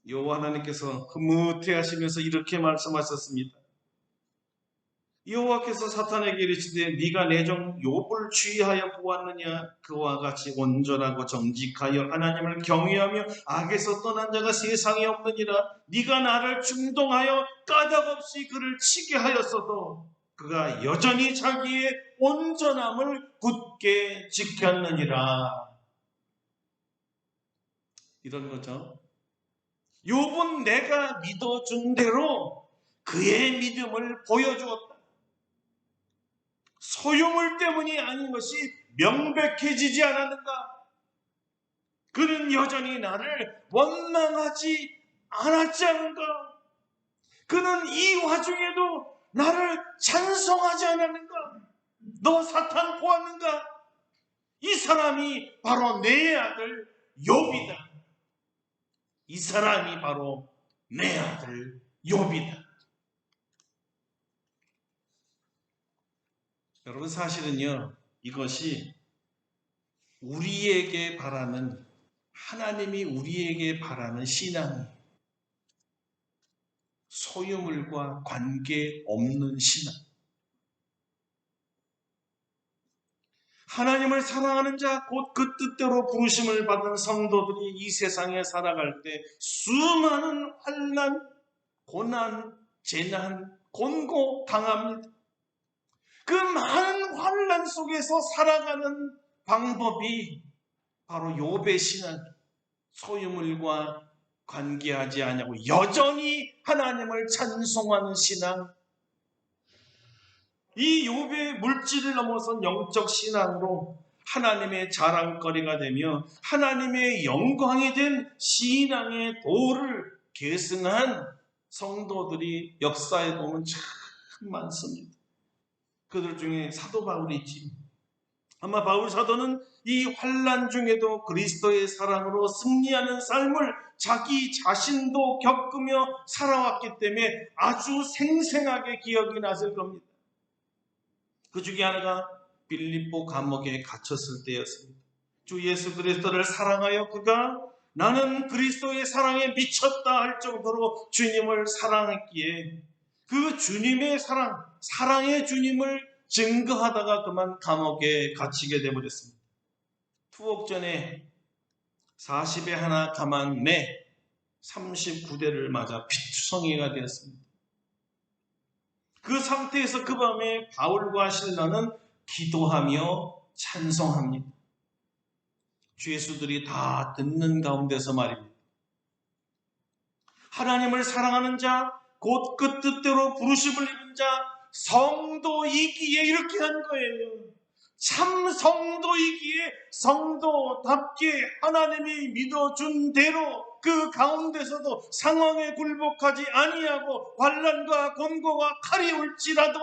여호와 하나님께서 흐뭇해하시면서 이렇게 말씀하셨습니다. 여호와께서 사탄에게 이르시되 네가 내 종 욥을 주의하여 보았느냐? 그와 같이 온전하고 정직하여 하나님을 경외하며 악에서 떠난 자가 세상에 없느니라. 네가 나를 충동하여 까닭없이 그를 치게 하였어도 그가 여전히 자기의 온전함을 굳게 지켰느니라. 이런 거죠. 욥은 내가 믿어준 대로 그의 믿음을 보여주었다. 소유물 때문이 아닌 것이 명백해지지 않았는가? 그는 여전히 나를 원망하지 않았지 않은가? 그는 이 와중에도 나를 찬송하지 않았는가? 너 사탄 보았는가? 이 사람이 바로 내 아들 욥이다. 이 사람이 바로 내 아들 욥이다. 여러분, 사실은요, 이것이 우리에게 바라는, 하나님이 우리에게 바라는 신앙, 소유물과 관계없는 신앙. 하나님을 사랑하는 자, 곧 그 뜻대로 부르심을 받은 성도들이 이 세상에 살아갈 때 수많은 환난, 고난, 재난, 곤고 당합니다. 그 많은 환난 속에서 살아가는 방법이 바로 욥의 신앙, 소유물과 관계하지 않냐고 여전히 하나님을 찬송하는 신앙, 이 욥의 물질을 넘어선 영적 신앙으로 하나님의 자랑거리가 되며 하나님의 영광이 된 신앙의 도를 계승한 성도들이 역사에 보면 참 많습니다. 그들 중에 사도 바울이 있지. 아마 바울 사도는 이 환난 중에도 그리스도의 사랑으로 승리하는 삶을 자기 자신도 겪으며 살아왔기 때문에 아주 생생하게 기억이 났을 겁니다. 그 중에 하나가 빌립보 감옥에 갇혔을 때였습니다. 주 예수 그리스도를 사랑하여 그가 나는 그리스도의 사랑에 미쳤다 할 정도로 주님을 사랑했기에 그 주님의 사랑, 사랑의 주님을 증거하다가 그만 감옥에 갇히게 되어버렸습니다. 투옥 전에 40에 하나 감한 매 39대를 맞아 피투성이가 되었습니다. 그 상태에서 그 밤에 바울과 실라는 기도하며 찬송합니다. 죄수들이 다 듣는 가운데서 말입니다. 하나님을 사랑하는 자, 곧 그 뜻대로 부르심을 입은 자, 성도이기에 이렇게 한 거예요. 참 성도이기에 성도답게 하나님이 믿어준 대로 그 가운데서도 상황에 굴복하지 아니하고 환난과 곤고가 칼이 올지라도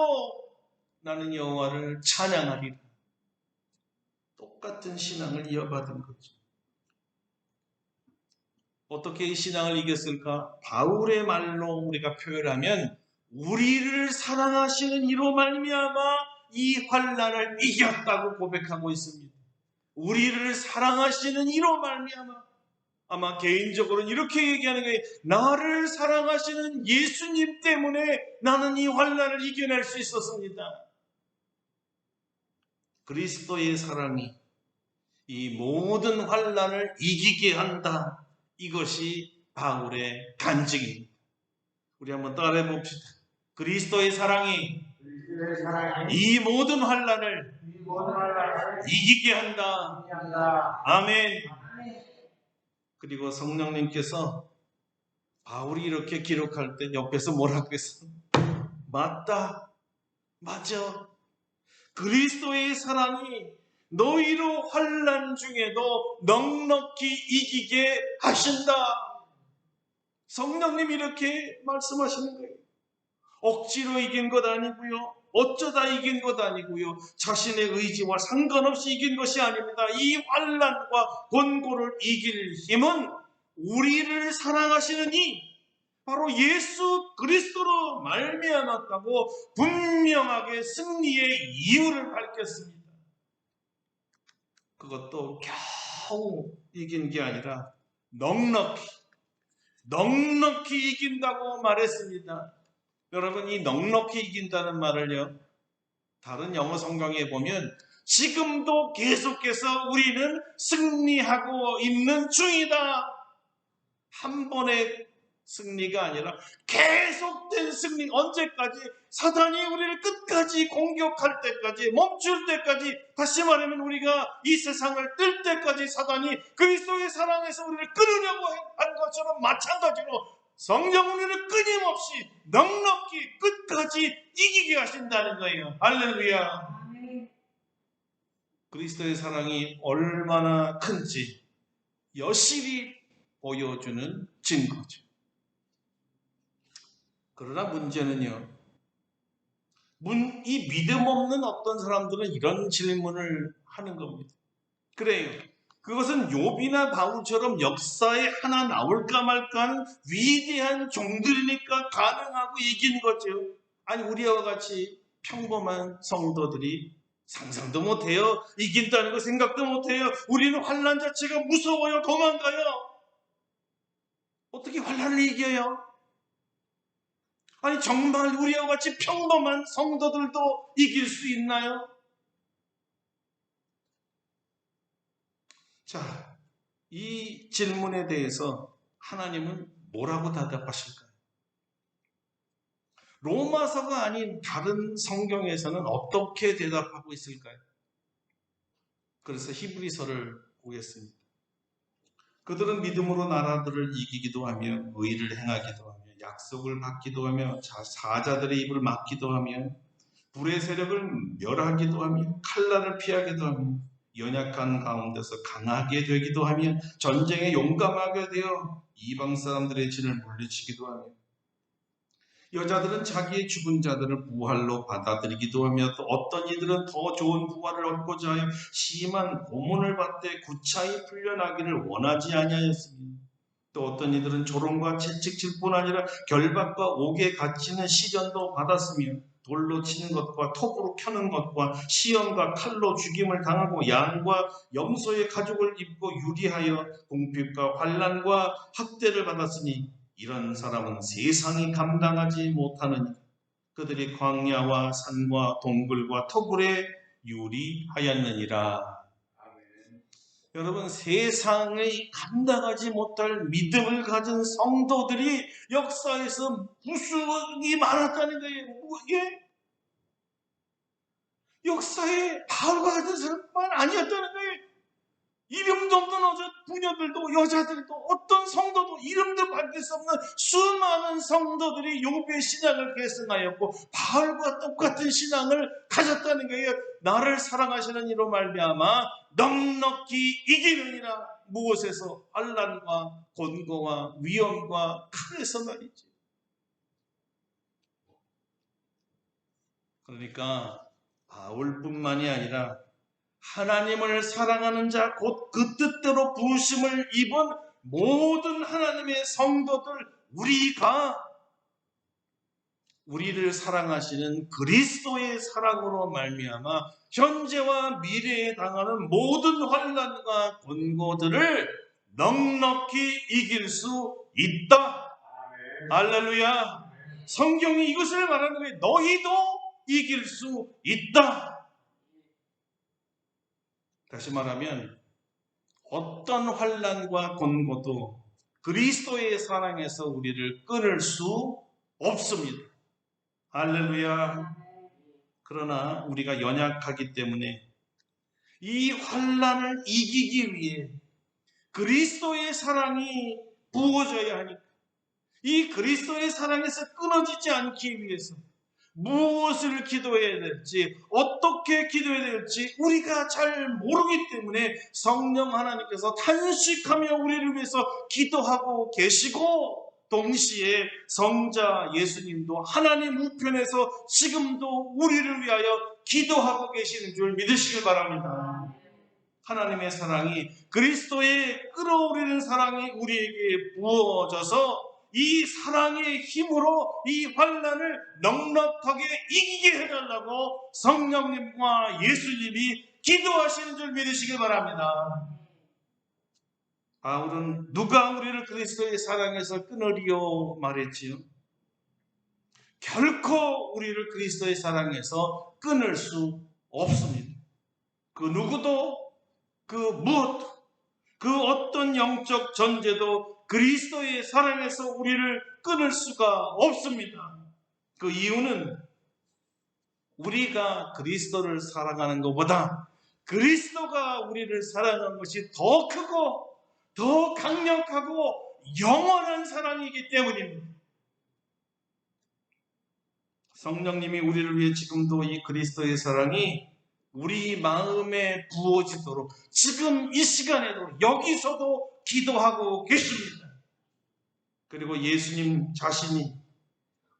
나는 여호와를 찬양하리라. 똑같은 신앙을 이어받은 거죠. 어떻게 이 신앙을 이겼을까? 바울의 말로 우리가 표현하면 우리를 사랑하시는 이로 말미암아 이 환난을 이겼다고 고백하고 있습니다. 우리를 사랑하시는 이로 말미암아. 아마 개인적으로는 이렇게 얘기하는 거예요. 나를 사랑하시는 예수님 때문에 나는 이 환난을 이겨낼 수 있었습니다. 그리스도의 사랑이 이 모든 환난을 이기게 한다. 이것이 바울의 간증입니다. 우리 한번 따라해 봅시다. 그리스도의 사랑이 이 모든 환난을 이기게 한다. 아멘. 그리고 성령님께서 바울이 이렇게 기록할 때 옆에서 뭐라고 했어? 맞다. 맞아. 그리스도의 사랑이 너희로 환난 중에도 넉넉히 이기게 하신다. 성령님이 이렇게 말씀하시는 거예요. 억지로 이긴 것 아니고요. 어쩌다 이긴 것 아니고요. 자신의 의지와 상관없이 이긴 것이 아닙니다. 이 환난과 곤고를 이길 힘은 우리를 사랑하시는 이 바로 예수 그리스도로 말미암았다고 분명하게 승리의 이유를 밝혔습니다. 그것도 겨우 이긴 게 아니라 넉넉히 이긴다고 말했습니다. 여러분, 이 넉넉히 이긴다는 말을요, 다른 영어 성경에 보면 지금도 계속해서 우리는 승리하고 있는 중이다. 한 번의 승리가 아니라 계속된 승리. 언제까지? 사단이 우리를 끝까지 공격할 때까지, 멈출 때까지, 다시 말하면 우리가 이 세상을 뜰 때까지 사단이 그리스도의 사랑에서 우리를 끊으려고 한 것처럼 마찬가지로 성령은 우리를 끊임없이 넉넉히 끝까지 이기게 하신다는 거예요. 할렐루야. 그리스도의 사랑이 얼마나 큰지 여실히 보여주는 증거죠. 그러나 문제는요, 이 믿음 없는 어떤 사람들은 이런 질문을 하는 겁니다. 그래요. 그것은 욥이나 바울처럼 역사에 하나 나올까 말까 하는 위대한 종들이니까 가능하고 이긴 거죠. 아니, 우리와 같이 평범한 성도들이 상상도 못해요. 이긴다는 거 생각도 못해요. 우리는 환난 자체가 무서워요. 도망가요. 어떻게 환난을 이겨요? 아니, 정말 우리와 같이 평범한 성도들도 이길 수 있나요? 자, 이 질문에 대해서 하나님은 뭐라고 대답하실까요? 로마서가 아닌 다른 성경에서는 어떻게 대답하고 있을까요? 그래서 히브리서를 보겠습니다. 그들은 믿음으로 나라들을 이기기도 하며 의를 행하기도 하며 약속을 받기도 하며 사자들의 입을 막기도 하며 불의 세력을 멸하기도 하며 칼날을 피하기도 하며 연약한 가운데서 강하게 되기도 하며 전쟁에 용감하게 되어 이방 사람들의 진을 물리치기도 하며 여자들은 자기의 죽은 자들을 부활로 받아들이기도 하며 또 어떤 이들은 더 좋은 부활을 얻고자 하여 심한 고문을 받되 구차히 풀려나기를 원하지 아니하였습니다. 또 어떤 이들은 조롱과 채찍질 뿐 아니라 결박과 옥에 갇히는 시련도 받았으며 돌로 치는 것과 톱으로 켜는 것과 시험과 칼로 죽임을 당하고 양과 염소의 가죽을 입고 유리하여 궁핍과 환난과 학대를 받았으니 이런 사람은 세상이 감당하지 못하느니 그들이 광야와 산과 동굴과 터굴에 유리하였느니라. 여러분, 세상의 감당하지 못할 믿음을 가진 성도들이 역사에서 무수히 많았다는 거예요. 예? 역사에 바울과 같은 사람만 아니었다는 거예요. 이름도 없는 부녀들도 여자들도 어떤 성도도 이름도 밝힐 수 없는 수많은 성도들이 욥의 신앙을 계승하였고 바울과 똑같은 신앙을 가졌다는 거예요. 나를 사랑하시는 이로 말미암아 넉넉히 이기느니라. 무엇에서? 환난과 곤고와 위험과 칼에서 말이지. 그러니까 바울뿐만이 아니라 하나님을 사랑하는 자, 곧 그 뜻대로 부으심을 입은 모든 하나님의 성도들, 우리를 사랑하시는 그리스도의 사랑으로 말미암아 현재와 미래에 당하는 모든 환난과 곤고들을 넉넉히 이길 수 있다. 할렐루야. 성경이 이것을 말하는 거예요. 너희도 이길 수 있다. 다시 말하면 어떤 환난과 곤고도 그리스도의 사랑에서 우리를 끊을 수 없습니다. 할렐루야. 그러나 우리가 연약하기 때문에 이 환난을 이기기 위해 그리스도의 사랑이 부어져야 하니까, 이 그리스도의 사랑에서 끊어지지 않기 위해서 무엇을 기도해야 될지, 어떻게 기도해야 될지 우리가 잘 모르기 때문에 성령 하나님께서 탄식하며 우리를 위해서 기도하고 계시고, 동시에 성자 예수님도 하나님 우편에서 지금도 우리를 위하여 기도하고 계시는 줄 믿으시길 바랍니다. 하나님의 사랑이, 그리스도의 끌어오르는 사랑이 우리에게 부어져서 이 사랑의 힘으로 이 환난을 넉넉하게 이기게 해달라고 성령님과 예수님이 기도하시는 줄 믿으시길 바랍니다. 바울은 누가 우리를 그리스도의 사랑에서 끊으리요 말했지요. 결코 우리를 그리스도의 사랑에서 끊을 수 없습니다. 그 누구도, 그 무엇도, 그 어떤 영적 존재도 그리스도의 사랑에서 우리를 끊을 수가 없습니다. 그 이유는 우리가 그리스도를 사랑하는 것보다 그리스도가 우리를 사랑하는 것이 더 크고 더 강력하고 영원한 사랑이기 때문입니다. 성령님이 우리를 위해 지금도 이 그리스도의 사랑이 우리 마음에 부어지도록 지금 이 시간에도 여기서도 기도하고 계십니다. 그리고 예수님 자신이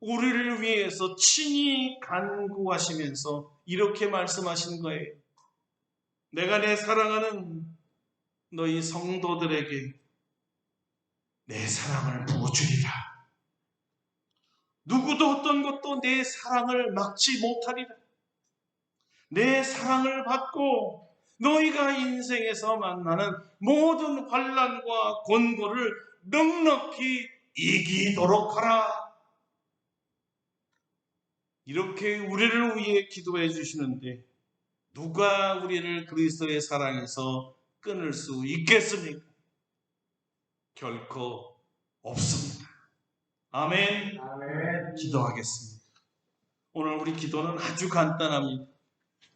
우리를 위해서 친히 간구하시면서 이렇게 말씀하신 거예요. 내가 내 사랑하는 너희 성도들에게 내 사랑을 부어주리라. 누구도 어떤 것도 내 사랑을 막지 못하리라. 내 사랑을 받고 너희가 인생에서 만나는 모든 환난과 곤고를 넉넉히 이기도록 하라. 이렇게 우리를 위해 기도해 주시는데 누가 우리를 그리스도의 사랑에서 끊을 수 있겠습니까? 결코 없습니다. 아멘. 아멘. 기도하겠습니다. 오늘 우리 기도는 아주 간단합니다.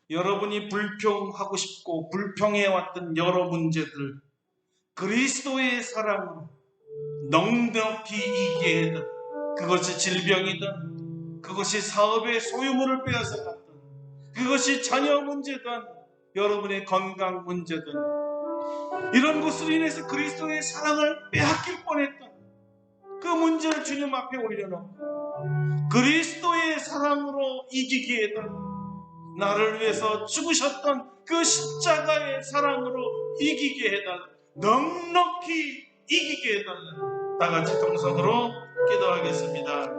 여러분이 불평하고 싶고 불평해왔던 여러 문제들 그리스도의 사랑으로 넉넉히 이기게 해든, 그것이 질병이든 그것이 사업의 소유물을 빼앗아갔든 그것이 자녀 문제든 여러분의 건강 문제든 이런 것으로 인해서 그리스도의 사랑을 빼앗길 뻔했던 그 문제를 주님 앞에 올려놓고 그리스도의 사랑으로 이기게 해든, 나를 위해서 죽으셨던 그 십자가의 사랑으로 이기게 해달라, 넉넉히 이기게 해달라. 다같이 통성으로 기도하겠습니다.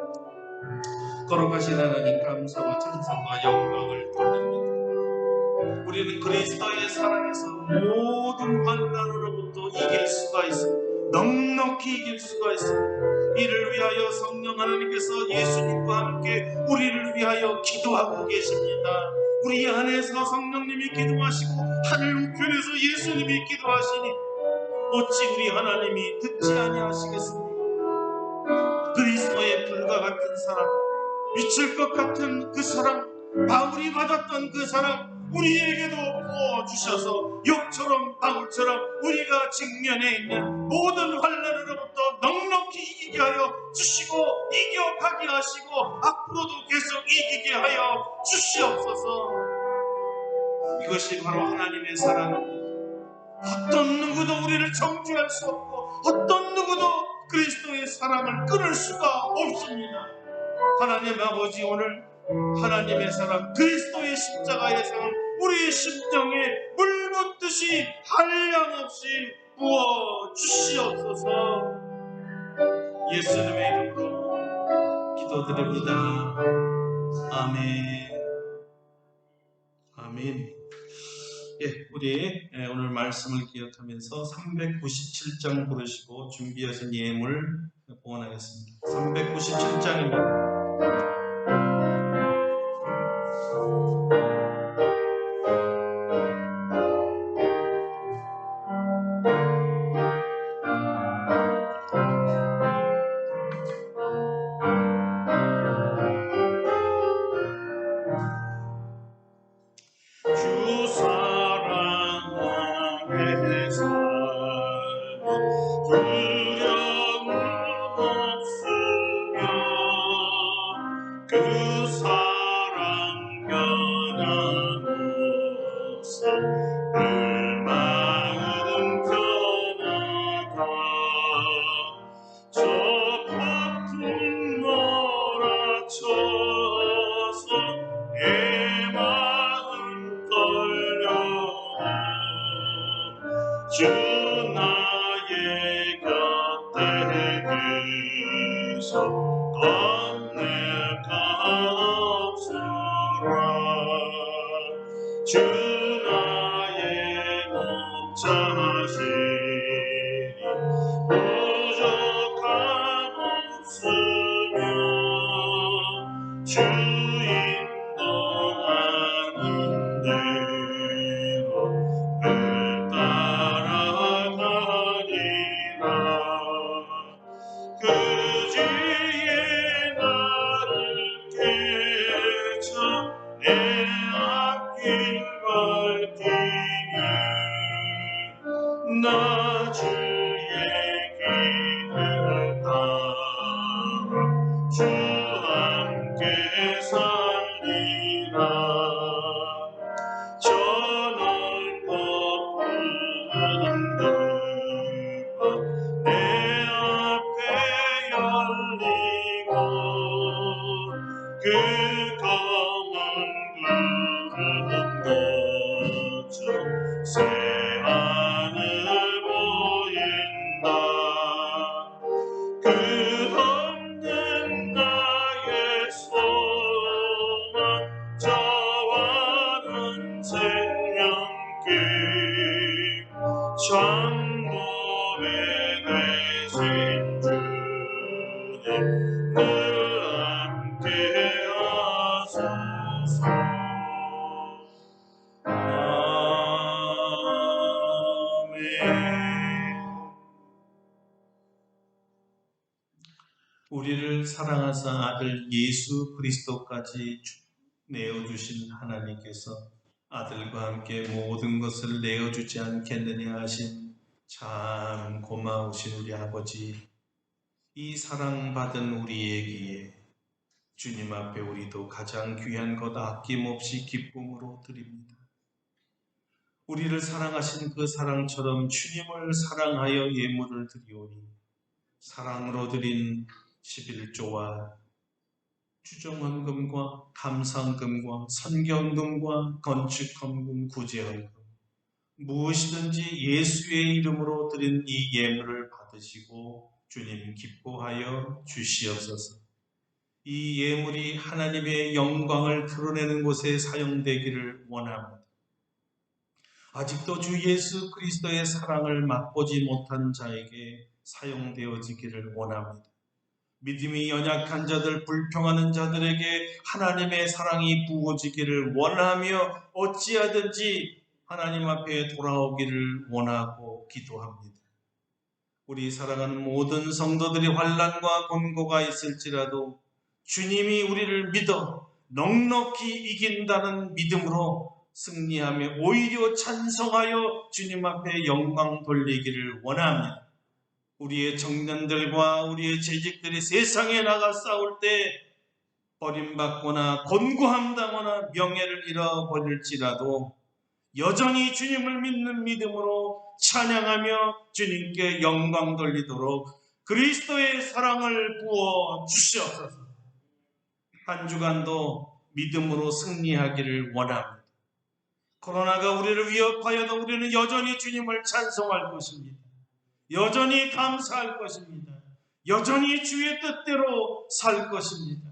거룩하신 하나님, 감사와 찬송과 영광을 돌립니다. 우리는 그리스도의 사랑에서 모든 환난으로부터 이길 수가 있습니다. 넉넉히 이길 수가 있습니다. 이를 위하여 성령 하나님께서 예수님과 함께 우리를 위하여 기도하고 계십니다. 우리 안에서 성령님이 기도하시고 하늘 우편에서 예수님이 기도하시니 어찌 우리 하나님이 듣지 아니하시겠습니까? 그리스도의 불과 같은 사랑, 미칠 것 같은 그 사랑, 바울이 받았던 그 사랑 우리에게도 부어주셔서 욕처럼 바울처럼 우리가 직면해 있는 모든 환난으로부터 넉넉히 이기게 하여 주시고 이겨가게 하시고 앞으로도 계속 이기게 하여 주시옵소서. 이것이 바로 하나님의 사랑입니다. 어떤 누구도 우리를 정죄할 수 없고 어떤 누구도 그리스도의 사랑을 끊을 수가 없습니다. 하나님 아버지, 오늘 하나님의 사랑, 그리스도의 십자가의 사랑 우리의 심정에 물 붓듯이 한량없이 부어 주시옵소서. 예수님의 이름으로 기도드립니다. 아멘. 아멘. 우리 오늘 말씀을 기억하면서 397장 부르시고 준비하신 예물 봉헌하겠습니다. 397장입니다. 내 마음 떨려도 주 나의 곁에 계셔 겁내가 없으라. 주 나의 목자시니 부족함 없으며 주 인도하는 대로 그 따라가리라. 그 뒤에 나를 깨쳐 내 앞길 밝히니 나 주의 길을 따라 주 함께 살리라. 저 넓고 푸른 들과 내 앞에 열리고 그 검은 구름 거쳐 새 하늘 보인다. 끝없는 나의 소망 저와는 생명길 천국에 되신 주님 늘 함께 하소서. 아멘. 우리를 사랑하사 아들 예수 그리스도까지 내어주신 하나님께서 아들과 함께 모든 것을 내어주지 않겠느냐 하신 참 고마우신 우리 아버지, 이 사랑받은 우리에게 주님 앞에 우리도 가장 귀한 것 아낌없이 기쁨으로 드립니다. 우리를 사랑하신 그 사랑처럼 주님을 사랑하여 예물을 드리오니 사랑으로 드린 11조와 추정헌금과 감상금과 선경금과 건축헌금, 구제헌금 무엇이든지 예수의 이름으로 드린 이 예물을 받으시고 주님 기뻐하여 주시옵소서. 이 예물이 하나님의 영광을 드러내는 곳에 사용되기를 원합니다. 아직도 주 예수 그리스도의 사랑을 맛보지 못한 자에게 사용되어지기를 원합니다. 믿음이 연약한 자들, 불평하는 자들에게 하나님의 사랑이 부어지기를 원하며 어찌하든지 하나님 앞에 돌아오기를 원하고 기도합니다. 우리 사랑하는 모든 성도들이 환난과 곤고가 있을지라도 주님이 우리를 믿어 넉넉히 이긴다는 믿음으로 승리하며 오히려 찬송하여 주님 앞에 영광 돌리기를 원합니다. 우리의 청년들과 우리의 재직들이 세상에 나가 싸울 때 버림받거나 곤고함 당하거나 명예를 잃어버릴지라도 여전히 주님을 믿는 믿음으로 찬양하며 주님께 영광 돌리도록 그리스도의 사랑을 부어 주시옵소서. 한 주간도 믿음으로 승리하기를 원합니다. 코로나가 우리를 위협하여도 우리는 여전히 주님을 찬송할 것입니다. 여전히 감사할 것입니다. 여전히 주의 뜻대로 살 것입니다.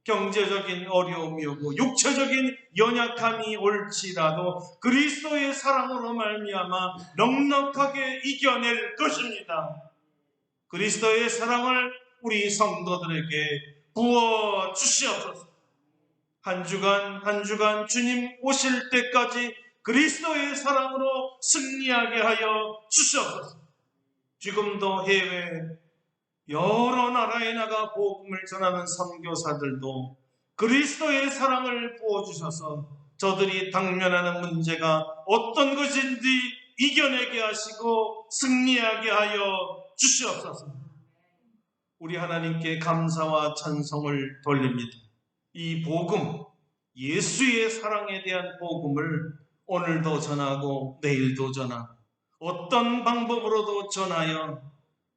경제적인 어려움이 오고 육체적인 연약함이 올지라도 그리스도의 사랑으로 말미암아 넉넉하게 이겨낼 것입니다. 그리스도의 사랑을 우리 성도들에게 부어 주시옵소서. 한 주간 주님 오실 때까지 그리스도의 사랑으로 승리하게 하여 주시옵소서. 지금도 해외 여러 나라에 나가 복음을 전하는 선교사들도 그리스도의 사랑을 부어주셔서 저들이 당면하는 문제가 어떤 것인지 이겨내게 하시고 승리하게 하여 주시옵소서. 우리 하나님께 감사와 찬송을 돌립니다. 이 복음, 예수의 사랑에 대한 복음을 오늘도 전하고 내일도 전하고 어떤 방법으로도 전하여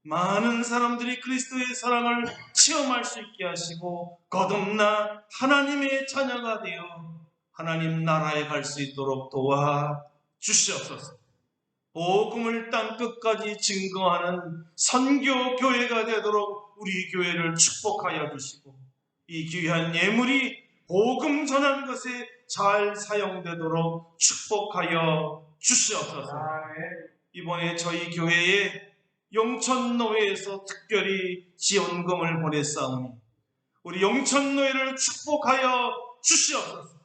많은 사람들이 그리스도의 사랑을 체험할 수 있게 하시고 거듭나 하나님의 자녀가 되어 하나님 나라에 갈 수 있도록 도와 주시옵소서. 복음을 땅 끝까지 증거하는 선교 교회가 되도록 우리 교회를 축복하여 주시고 이 귀한 예물이 복음 전하는 것에 잘 사용되도록 축복하여 주시옵소서. 이번에 저희 교회에 영천노회에서 특별히 지원금을 보냈사오니 우리 영천노회를 축복하여 주시옵소서.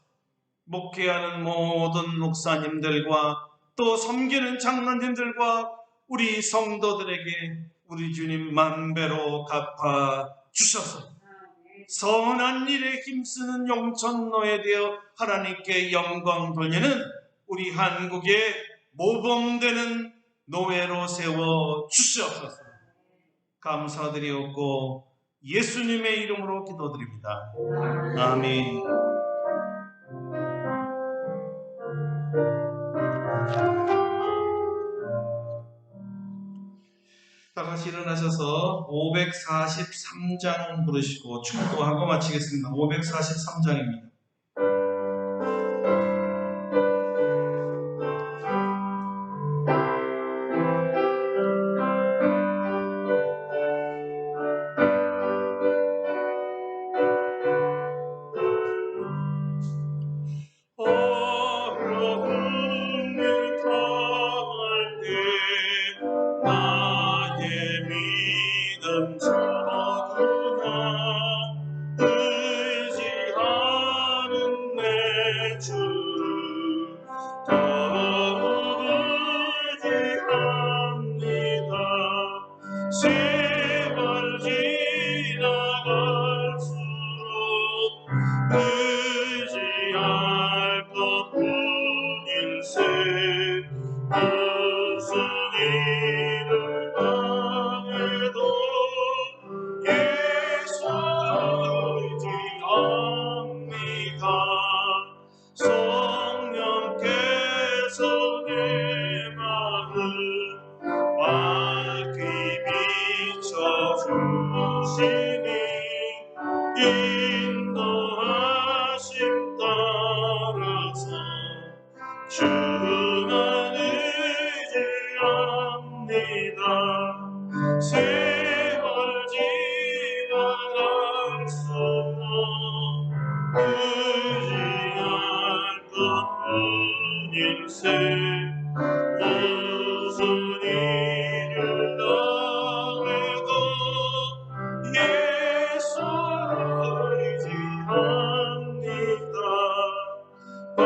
목회하는 모든 목사님들과 또 섬기는 장로님들과 우리 성도들에게 우리 주님 만배로 갚아 주셔서 선한 일에 힘쓰는 영천노회 되어 하나님께 영광 돌리는 우리 한국의 모범되는 노회로 세워 주시옵소서. 감사드리옵고 예수님의 이름으로 기도드립니다. 아멘. 다 같이 일어나셔서 543장 부르시고 축도하고 마치겠습니다. 543장입니다. 세월 지나갈수록 의지할 것뿐일세. 무슨 일을 당해도 예수 의지합니다. 성령께서 내 마음 밝히 비춰주시니 인도하심 따라서 주만 의지합니다. 세월 지나갈수록 의지할 것뿐일세. 무슨 일을 당해도 예수 의지합니다. 바쁠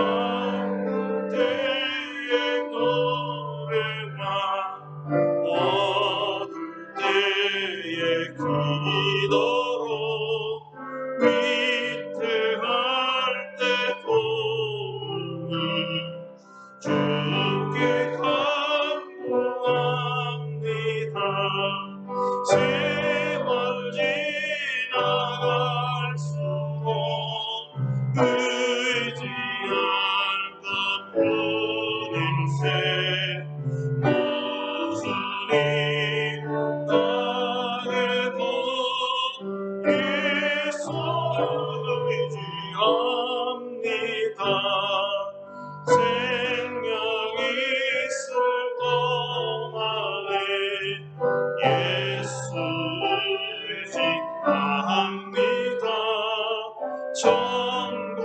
때의 노래와 어두울 때의 기도로 위태할 때 도움을 주께 간구합니다. 세월 지나갈수록 의지할 것뿐일세. 무슨 일 당해도 예수 의지합니다. 생명이 있을 동안에 예수 의지합니다. 천국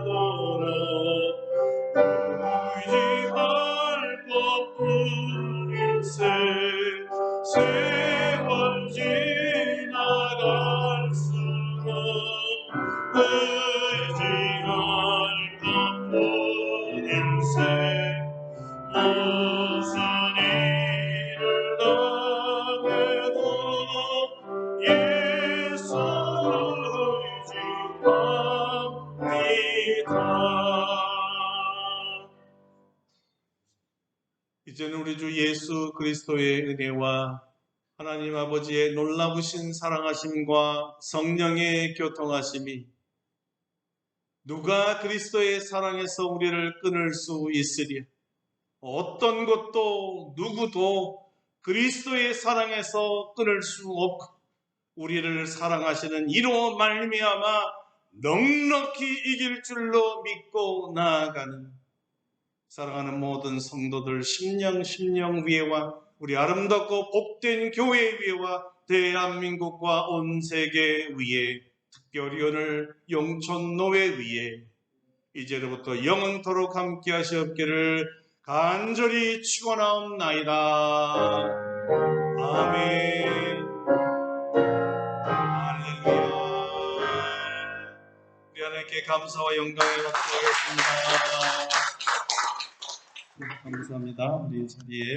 올라가도록 의지할 것뿐일세. 세월 지나갈수록 의지할 것뿐일세. 무슨 일을 당해도 예수 의지합니다. 이제는 우리 주 예수 그리스도의 은혜와 하나님 아버지의 놀라우신 사랑하심과 성령의 교통하심이 누가 그리스도의 사랑에서 우리를 끊을 수 있으랴. 어떤 것도 누구도 그리스도의 사랑에서 끊을 수 없고 우리를 사랑하시는 이로 말미암아 넉넉히 이길 줄로 믿고 나아가는 사랑하는 모든 성도들 심령 위에와 우리 아름답고 복된 교회 위에와 대한민국과 온 세계 위에 특별히 오늘 영촌노회 위에 이제로부터 영원토록 함께 하시옵기를 간절히 축원하옵나이다. 아멘. 할렐루야. 우리 하나님께 감사와 영광을 받도록 하겠습니다. 감사합니다. 우리 자리에